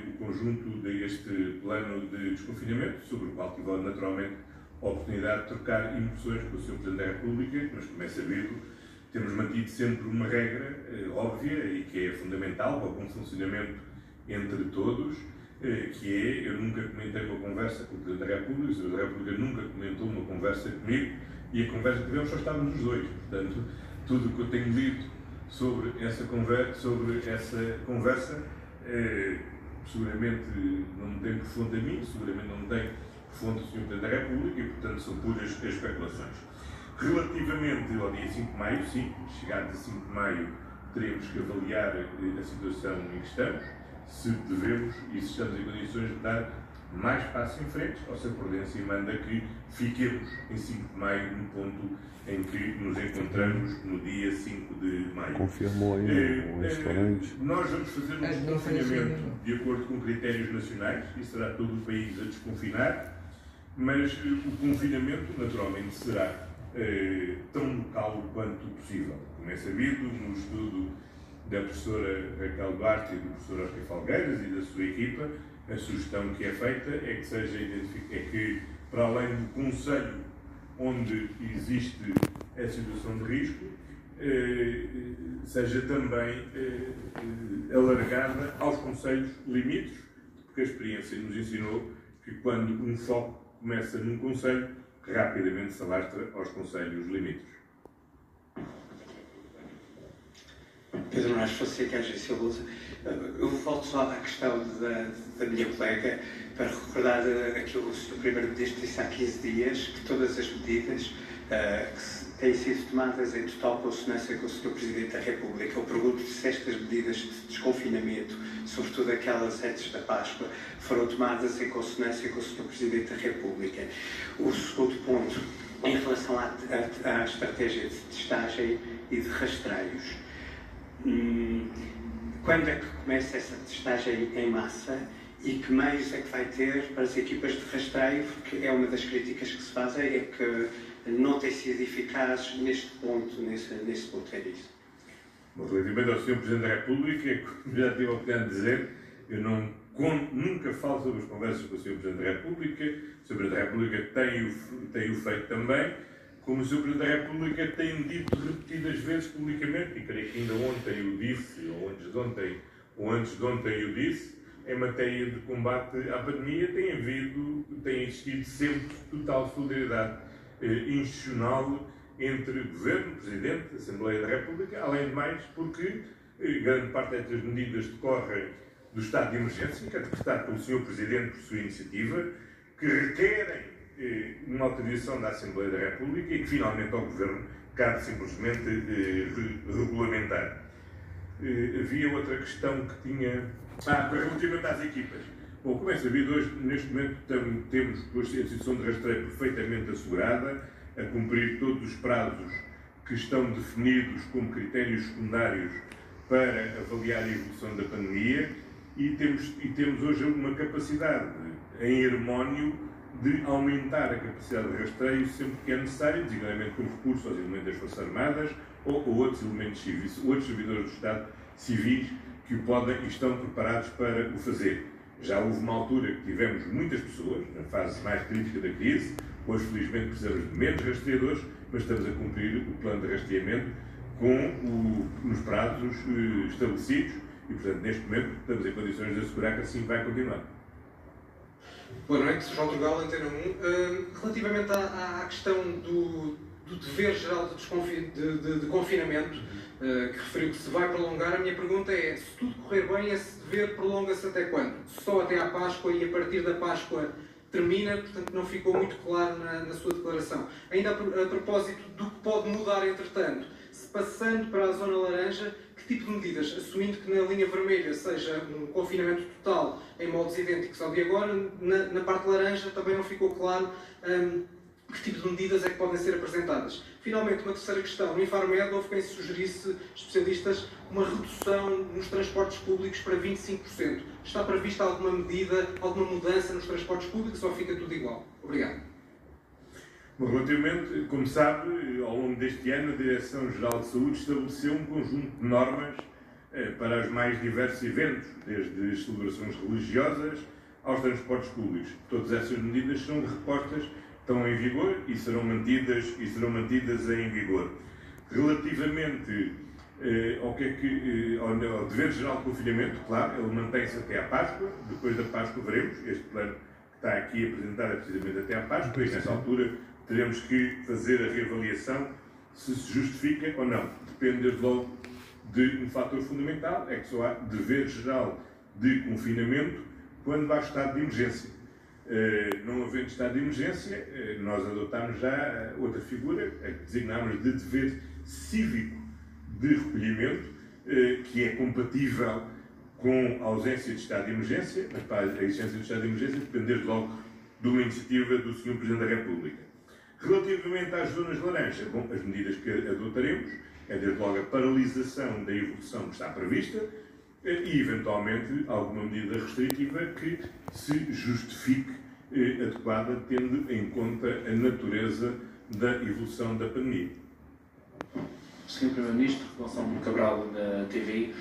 o conjunto deste plano de desconfinamento, sobre o qual tive naturalmente a oportunidade de trocar impressões com o Sr. Presidente da República, mas como é sabido, temos mantido sempre uma regra óbvia e que é fundamental para o bom funcionamento entre todos, que é, eu nunca comentei uma conversa com o Presidente da República, o Presidente da República nunca comentou uma conversa comigo e a conversa que tivemos só estávamos os dois. Portanto, tudo o que eu tenho lido sobre essa conversa seguramente não me tem por fonte a mim, seguramente não me tem por fonte do Sr. Presidente da República e, portanto, são puras especulações. Relativamente ao dia 5 de maio, sim, chegado a 5 de maio, teremos que avaliar a situação em que estamos, se devemos e se estamos em condições de dar mais passos em frente, ou se a prudência manda que fiquemos em 5 de maio no ponto em que nos encontramos no dia 5 de maio. Confirmou aí o restaurante? Nós vamos fazer um confinamento de acordo com critérios nacionais e será todo o país a desconfinar, mas o confinamento naturalmente será tão local quanto possível. Como é sabido, no estudo da professora Raquel Duarte e do professor Oscar Falgueiras e da sua equipa, a sugestão que é feita é que seja que, para além do concelho onde existe a situação de risco, seja também alargada aos concelhos limítrofes, porque a experiência nos ensinou que quando um foco começa num concelho, rapidamente se alastra aos concelhos limítrofes. Pedro Nunes Fonseca, Agência Lusa. Eu volto só à questão da minha colega para recordar aquilo que o Sr. Primeiro-Ministro disse há 15 dias, que todas as medidas que têm sido tomadas em total consonância com o Sr. Presidente da República. Eu pergunto se estas medidas de desconfinamento, sobretudo aquelas antes da Páscoa, foram tomadas em consonância com o Sr. Presidente da República. O segundo ponto, em relação à estratégia de testagem e de rastreios. Quando é que começa essa testagem em massa e que meios é que vai ter para as equipas de rastreio? Porque é uma das críticas que se fazem, é que não tem sido eficaz neste ponto, nesse ponto é isso. Bom, relativamente ao Sr. Presidente da República, como já tive a oportunidade de dizer, eu nunca falo sobre as conversas com o Sr. Presidente da República. O Sr. Presidente da República tem-o feito também, como o Sr. Presidente da República tem dito repetidas vezes publicamente, e creio que ainda ontem o disse, ou antes de ontem o disse, em matéria de combate à pandemia tem existido sempre total solidariedade institucional entre Governo, Presidente, Assembleia da República, além de mais porque grande parte destas medidas decorrem do estado de emergência, que é decretado pelo Sr. Presidente por sua iniciativa, que requerem uma autorização da Assembleia da República e que finalmente ao Governo cabe simplesmente regulamentar. Havia outra questão que tinha... relativamente às equipas. Bom, como é sabido, hoje, neste momento, temos a instituição de rastreio perfeitamente assegurada, a cumprir todos os prazos que estão definidos como critérios secundários para avaliar a evolução da pandemia e temos hoje uma capacidade em harmónio de aumentar a capacidade de rastreio sempre que é necessário, designadamente com recurso aos elementos das Forças Armadas ou outros elementos civis, outros servidores do Estado civis que o podem e estão preparados para o fazer. Já houve uma altura que tivemos muitas pessoas, na fase mais crítica da crise, hoje felizmente precisamos de menos rastreadores, mas estamos a cumprir o plano de rastreamento nos prazos estabelecidos e, portanto, neste momento estamos em condições de assegurar que assim vai continuar. Boa noite, João Trugal, Antena 1. Relativamente à questão do dever geral de confinamento, que referiu que se vai prolongar, a minha pergunta é, se tudo correr bem, esse dever prolonga-se até quando? Só até à Páscoa e a partir da Páscoa termina, portanto não ficou muito claro na sua declaração. Ainda a propósito do que pode mudar entretanto, se passando para a zona laranja, que tipo de medidas, assumindo que na linha vermelha seja um confinamento total em moldes idênticos ao de agora, na parte laranja também não ficou claro que tipo de medidas é que podem ser apresentadas. Finalmente, uma terceira questão. No Infarmed houve quem sugerisse, especialistas, uma redução nos transportes públicos para 25%. Está prevista alguma medida, alguma mudança nos transportes públicos ou fica tudo igual? Obrigado. Bom, relativamente, como sabe, ao longo deste ano a Direção-Geral de Saúde estabeleceu um conjunto de normas para os mais diversos eventos, desde as celebrações religiosas aos transportes públicos. Todas essas medidas são repostas, estão em vigor e serão mantidas em vigor. Relativamente ao dever geral de confinamento, claro, ele mantém-se até à Páscoa. Depois da Páscoa veremos. Este plano que está aqui apresentado é precisamente até à Páscoa e nessa altura teremos que fazer a reavaliação se justifica ou não. Depende desde logo de um fator fundamental, é que só há dever geral de confinamento quando há estado de emergência. Não havendo estado de emergência, nós adotámos já outra figura, a que designámos de dever cívico de recolhimento, que é compatível com a ausência de estado de emergência, mas para a existência de estado de emergência depende desde logo de uma iniciativa do Sr. Presidente da República. Relativamente às zonas laranjas, bom, as medidas que adotaremos é desde logo a paralisação da evolução que está prevista, e, eventualmente, alguma medida restritiva que se justifique adequada, tendo em conta a natureza da evolução da pandemia. Sr. Primeiro-Ministro, Gonçalo Cabral, da TVI,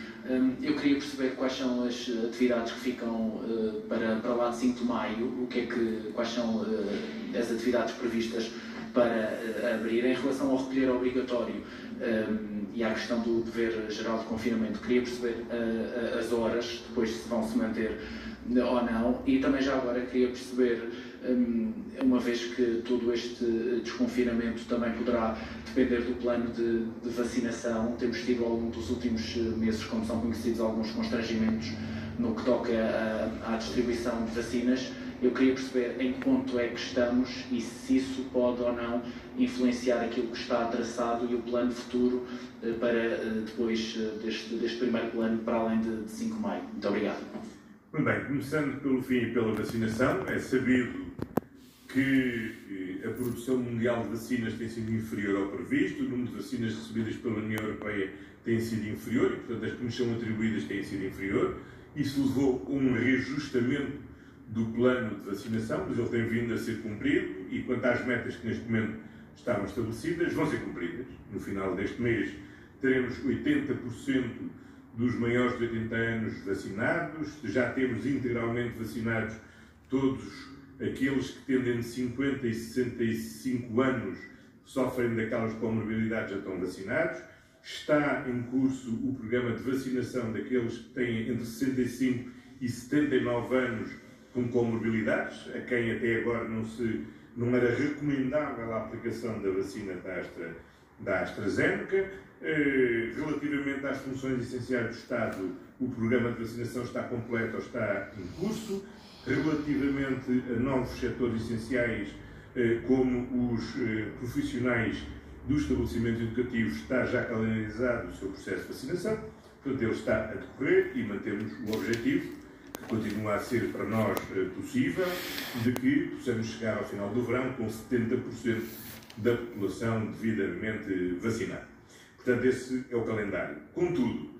eu queria perceber quais são as atividades que ficam para lá de 5 de maio, quais são as atividades previstas para abrir. Em relação ao recolher obrigatório e à questão do dever geral de confinamento, queria perceber as horas, depois se vão se manter ou não, e também já agora queria perceber, uma vez que todo este desconfinamento também poderá depender do plano de vacinação, temos tido ao longo dos últimos meses, como são conhecidos, alguns constrangimentos no que toca à distribuição de vacinas. Eu queria perceber em que ponto é que estamos e se isso pode ou não influenciar aquilo que está traçado e o plano futuro para depois deste primeiro plano, para além de 5 de maio. Muito obrigado. Muito bem, começando pelo fim e pela vacinação, é sabido que a produção mundial de vacinas tem sido inferior ao previsto, o número de vacinas recebidas pela União Europeia tem sido inferior e, portanto, as que nos são atribuídas têm sido inferior. Isso levou a um reajustamento do plano de vacinação, mas ele tem vindo a ser cumprido e, quanto às metas que neste momento estavam estabelecidas, vão ser cumpridas. No final deste mês teremos 80% dos maiores de 80 anos vacinados, já temos integralmente vacinados todos aqueles que, tendo de 50 e 65 anos, sofrem daquelas comorbilidades, já estão vacinados. Está em curso o programa de vacinação daqueles que têm entre 65 e 79 anos com comorbilidades, a quem até agora não era recomendável a aplicação da vacina da AstraZeneca. Relativamente às funções essenciais do Estado, o programa de vacinação está completo ou está em curso. Relativamente a novos setores essenciais, como os profissionais dos estabelecimentos educativos, está já calendarizado o seu processo de vacinação. Portanto, ele está a decorrer e mantemos o objetivo, que continua a ser para nós possível, de que possamos chegar ao final do verão com 70% da população devidamente vacinada. Portanto, esse é o calendário. Contudo,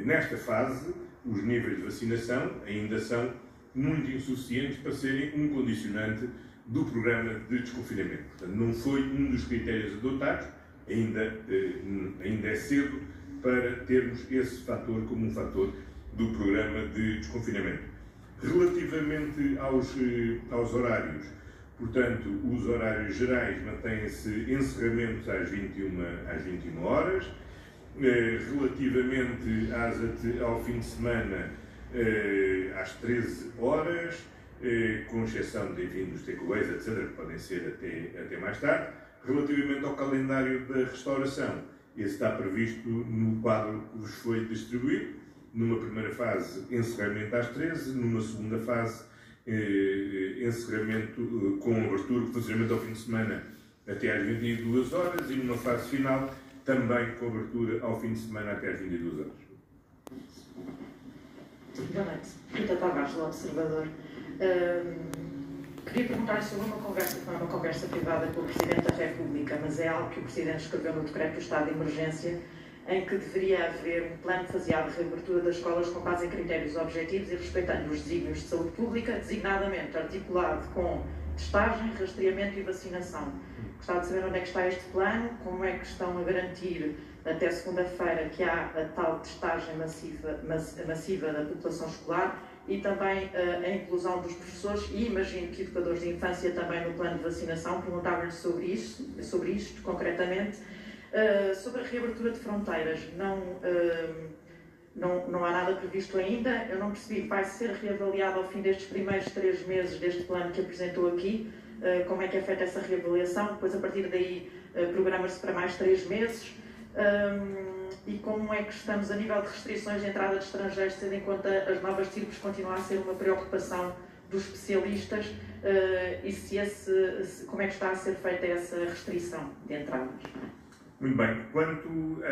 nesta fase, os níveis de vacinação ainda são muito insuficientes para serem um condicionante do programa de desconfinamento. Portanto, não foi um dos critérios adotados, ainda é cedo para termos esse fator como um fator do programa de desconfinamento. Relativamente aos horários, portanto, os horários gerais mantêm-se encerramentos às 21 horas. Relativamente ao fim de semana, às 13 horas, com exceção dos takeaways, etc., que podem ser até mais tarde. Relativamente ao calendário da restauração, esse está previsto no quadro que vos foi distribuído. Numa primeira fase, encerramento às 13, numa segunda fase, encerramento com abertura, funcionamento ao fim de semana até às 22 horas e numa fase final, também com abertura ao fim de semana até às 22 horas. Boa noite. Rita Tavares, do Observador. Queria perguntar sobre uma conversa que não é uma conversa privada com o Presidente da República, mas é algo que o Presidente escreveu no decreto do estado de emergência, em que deveria haver um plano faseado de reabertura das escolas com base em critérios objetivos e respeitando os desígnios de saúde pública, designadamente articulado com testagem, rastreamento e vacinação. Gostava de saber onde é que está este plano, como é que estão a garantir até segunda-feira que há a tal testagem massiva da população escolar e também a inclusão dos professores e imagino que educadores de infância também no plano de vacinação. Perguntava-lhe sobre isto concretamente. Sobre a reabertura de fronteiras, não há nada previsto ainda. Eu não percebi, vai ser reavaliado ao fim destes primeiros 3 meses deste plano que apresentou aqui, como é que é feita essa reavaliação, depois a partir daí programa-se para mais 3 meses, e como é que estamos a nível de restrições de entrada de estrangeiros, tendo em conta as novas tipos continuam a ser uma preocupação dos especialistas, e como é que está a ser feita essa restrição de entradas? Muito bem. Quanto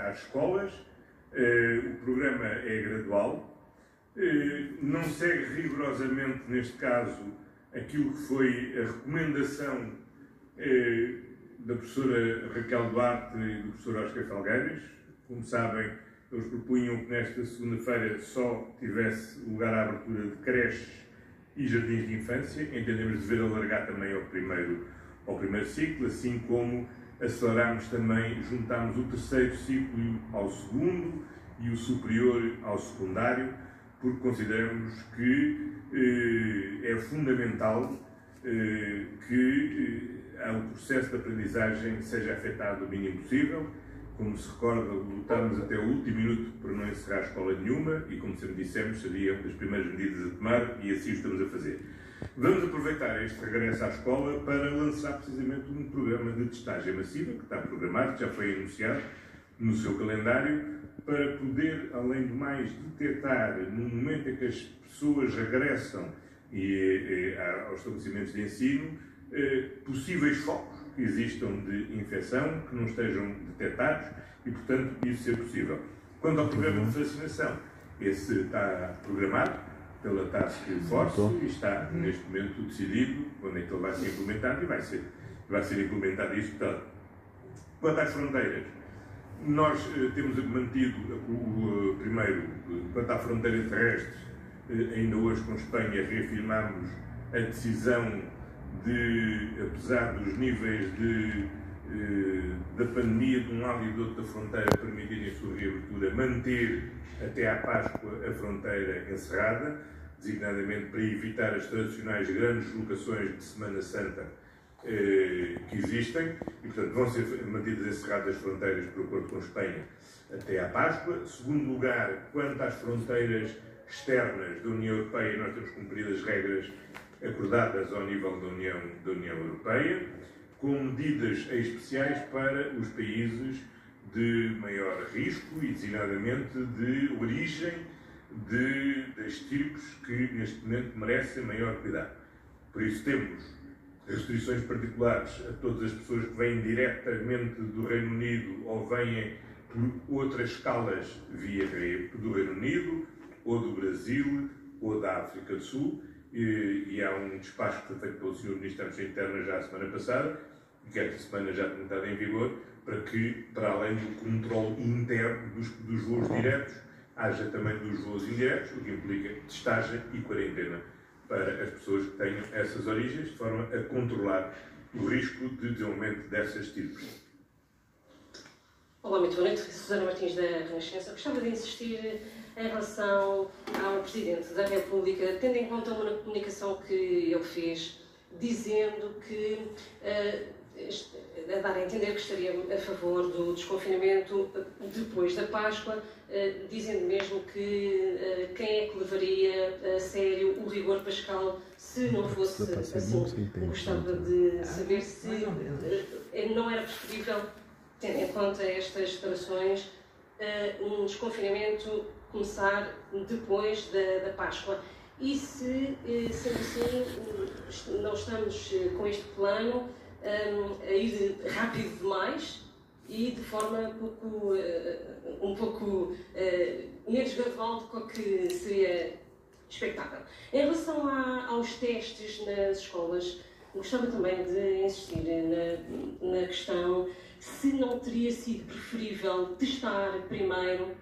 às escolas, o programa é gradual, não segue rigorosamente, neste caso, aquilo que foi a recomendação da professora Raquel Duarte e do professor Oscar Felgueiras. Como sabem, eles propunham que nesta segunda-feira só tivesse lugar à abertura de creches e jardins de infância. Entendemos dever alargar também ao primeiro ciclo, assim como aceleramos também, juntámos o terceiro ciclo ao segundo e o superior ao secundário, porque consideramos que é fundamental que o processo de aprendizagem seja afetado o mínimo possível. Como se recorda, lutámos até o último minuto para não encerrar escola nenhuma e, como sempre dissemos, seria uma das primeiras medidas a tomar e assim o estamos a fazer. Vamos aproveitar este regresso à escola para lançar precisamente um programa de testagem massiva, que está programado, que já foi anunciado no seu calendário, para poder, além do mais, detectar, no momento em que as pessoas regressam aos estabelecimentos de ensino, possíveis focos que existam de infecção, que não estejam detectados e, portanto, isso ser possível. Quanto ao programa de vacinação, esse está programado pela Task Force e está, neste momento, decidido quando é que ele vai ser implementado e vai ser implementado e executado. Quanto às fronteiras, nós temos mantido, primeiro, quanto à fronteira terrestre, ainda hoje com Espanha reafirmamos a decisão de, apesar dos níveis da pandemia de um lado e do outro da fronteira permitirem a sua reabertura, manter até à Páscoa a fronteira encerrada, designadamente para evitar as tradicionais grandes locações de Semana Santa que existem e, portanto, vão ser mantidas encerradas as fronteiras por acordo com Espanha até à Páscoa. Segundo lugar, quanto às fronteiras externas da União Europeia, nós temos cumprido as regras acordadas ao nível da União Europeia, com medidas especiais para os países de maior risco e, designadamente, de origem das estirpes que, neste momento, merecem maior cuidado. Por isso, temos restrições particulares a todas as pessoas que vêm diretamente do Reino Unido ou vêm por outras escalas via do Reino Unido, ou do Brasil, ou da África do Sul, e há um despacho que foi feito pelo Sr. Ministro da Administração Interna já a semana passada, que esta semana já tem estado em vigor, para que, para além do controle interno dos voos diretos, haja também dos voos indiretos, o que implica testagem e quarentena para as pessoas que tenham essas origens, de forma a controlar o risco de desenvolvimento dessas estirpes. Olá, muito boa noite. Susana Martins, da Renascença. Gostava de insistir em relação ao Presidente da República, tendo em conta uma comunicação que ele fez, dizendo que, a dar a entender que estaria a favor do desconfinamento depois da Páscoa, dizendo mesmo que quem é que levaria a sério o rigor pascal se não fosse assim. Gostava de saber se não era preferível, tendo em conta estas declarações, um desconfinamento começar depois da Páscoa. E se, sendo assim, não estamos com este plano a ir rápido demais e de forma um pouco menos gradual do que o que seria expectável. Em relação aos testes nas escolas, gostava também de insistir na questão se não teria sido preferível testar primeiro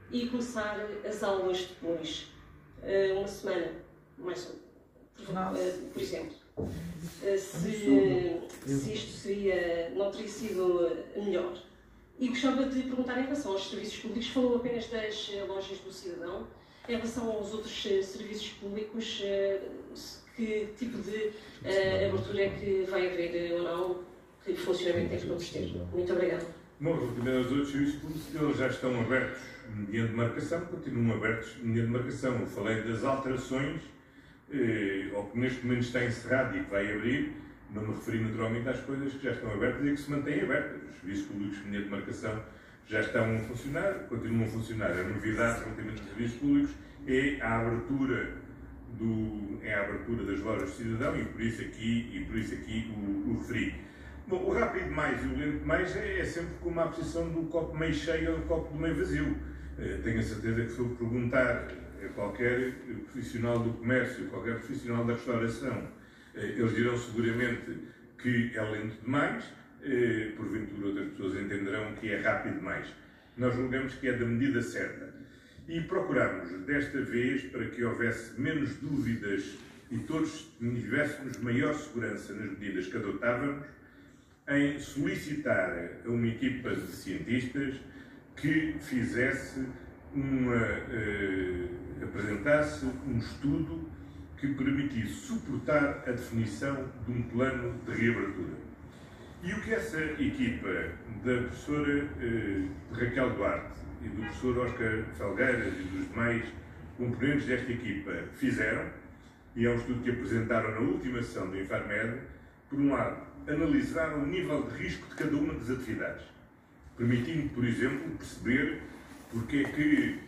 e começar as aulas depois, uma semana, mais por exemplo. Se isto não teria sido melhor. E gostava de perguntar em relação aos serviços públicos, falou apenas das lojas do cidadão, em relação aos outros serviços públicos, que tipo de abertura é que vai haver ou não? Que funcionamento é que vamos ter? Muito obrigada. Bom, relativamente aos outros serviços públicos, eles já estão abertos mediante marcação, continuam abertos mediante marcação. Eu falei das alterações, ou que neste momento está encerrado e que vai abrir, não me referi naturalmente às coisas que já estão abertas e que se mantêm abertas. Os serviços públicos mediante marcação já estão a funcionar, continuam a funcionar. A novidade relativamente aos serviços públicos é a abertura das lojas de cidadão e por isso aqui o referi. Bom, o rápido demais e o lento demais é sempre como a posição do copo meio cheio ou do copo meio vazio. Tenho a certeza que se eu perguntar a qualquer profissional do comércio, qualquer profissional da restauração, eles dirão seguramente que é lento demais, porventura outras pessoas entenderão que é rápido demais. Nós julgamos que é da medida certa. E procuramos, desta vez, para que houvesse menos dúvidas e todos tivéssemos maior segurança nas medidas que adotávamos, em solicitar a uma equipa de cientistas que fizesse apresentasse um estudo que permitisse suportar a definição de um plano de reabertura. E o que essa equipa da professora Raquel Duarte e do professor Oscar Felgueiras e dos demais componentes desta equipa fizeram, e é um estudo que apresentaram na última sessão do Infarmed, por um lado, analisaram o nível de risco de cada uma das atividades, permitindo, por exemplo, perceber porque é que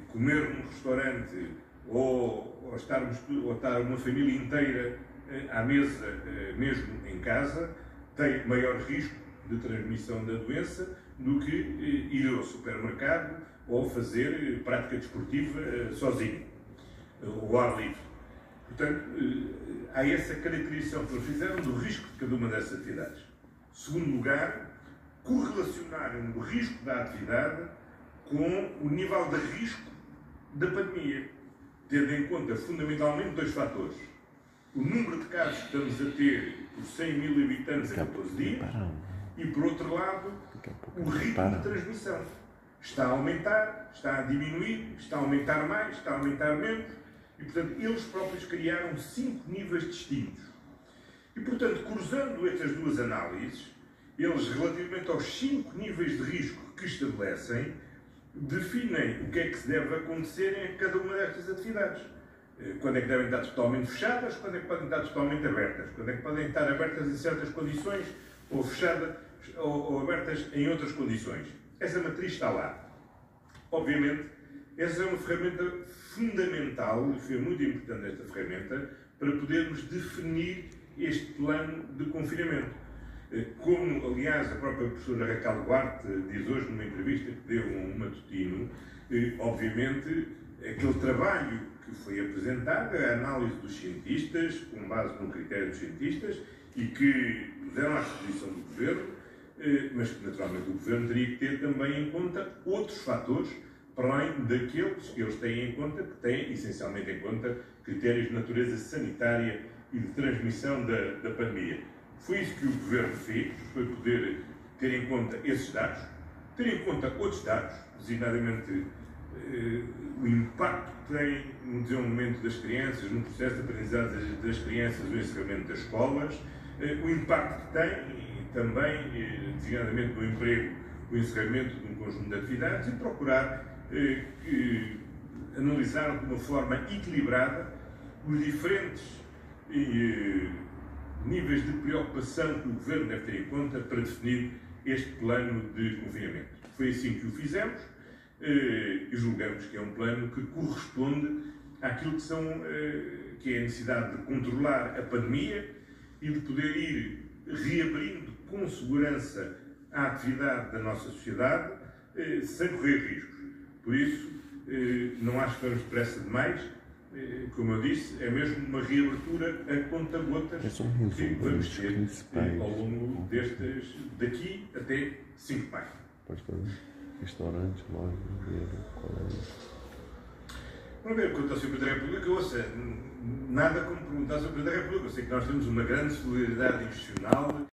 comer num restaurante ou estar uma família inteira à mesa, mesmo em casa, tem maior risco de transmissão da doença do que ir ao supermercado ou fazer prática desportiva sozinho, ao ar livre. Portanto, há essa caracterização que eles fizeram do risco de cada uma dessas atividades. Segundo lugar, correlacionaram o risco da atividade com o nível de risco da pandemia, tendo em conta fundamentalmente dois fatores. O número de casos que estamos a ter por 100 mil habitantes em 14 dias e, por outro lado, o ritmo de transmissão. Está a aumentar, está a diminuir, está a aumentar mais, está a aumentar menos e, portanto, eles próprios criaram 5 níveis distintos. E, portanto, cruzando estas duas análises, eles, relativamente aos 5 níveis de risco que estabelecem, definem o que é que se deve acontecer em cada uma destas atividades. Quando é que devem estar totalmente fechadas, quando é que podem estar totalmente abertas, quando é que podem estar abertas em certas condições ou fechadas ou abertas em outras condições. Essa matriz está lá. Obviamente, essa é uma ferramenta fundamental, e foi muito importante esta ferramenta, para podermos definir este plano de confinamento. Como, aliás, a própria professora Raquel Duarte diz hoje numa entrevista que deu um matutino, obviamente, aquele trabalho que foi apresentado, a análise dos cientistas, com base no critério dos cientistas, e que puseram à disposição do Governo, mas que naturalmente o Governo teria que ter também em conta outros fatores, para além daqueles que eles têm em conta, que têm essencialmente em conta critérios de natureza sanitária e de transmissão da pandemia. Foi isso que o Governo fez, foi poder ter em conta esses dados, ter em conta outros dados, designadamente o impacto que tem no desenvolvimento das crianças, no processo de aprendizagem das crianças, no encerramento das escolas, o impacto que tem também, designadamente no emprego, o encerramento de um conjunto de atividades e procurar analisar de uma forma equilibrada os diferentes níveis de preocupação que o Governo deve ter em conta para definir este plano de confinamento. Foi assim que o fizemos e julgamos que é um plano que corresponde àquilo que é a necessidade de controlar a pandemia e de poder ir reabrindo com segurança a atividade da nossa sociedade sem correr riscos. Por isso, não acho que vamos depressa demais. Como eu disse, é mesmo uma reabertura a conta-gotas que vamos ter ao longo daqui até 5 de maio. Pode fazer. Restaurante, loja, colégio. Vamos ver, quanto ao Sr. Presidente da República, ouça, nada como perguntar ao Sr. Presidente da República. Eu sei que nós temos uma grande solidariedade institucional.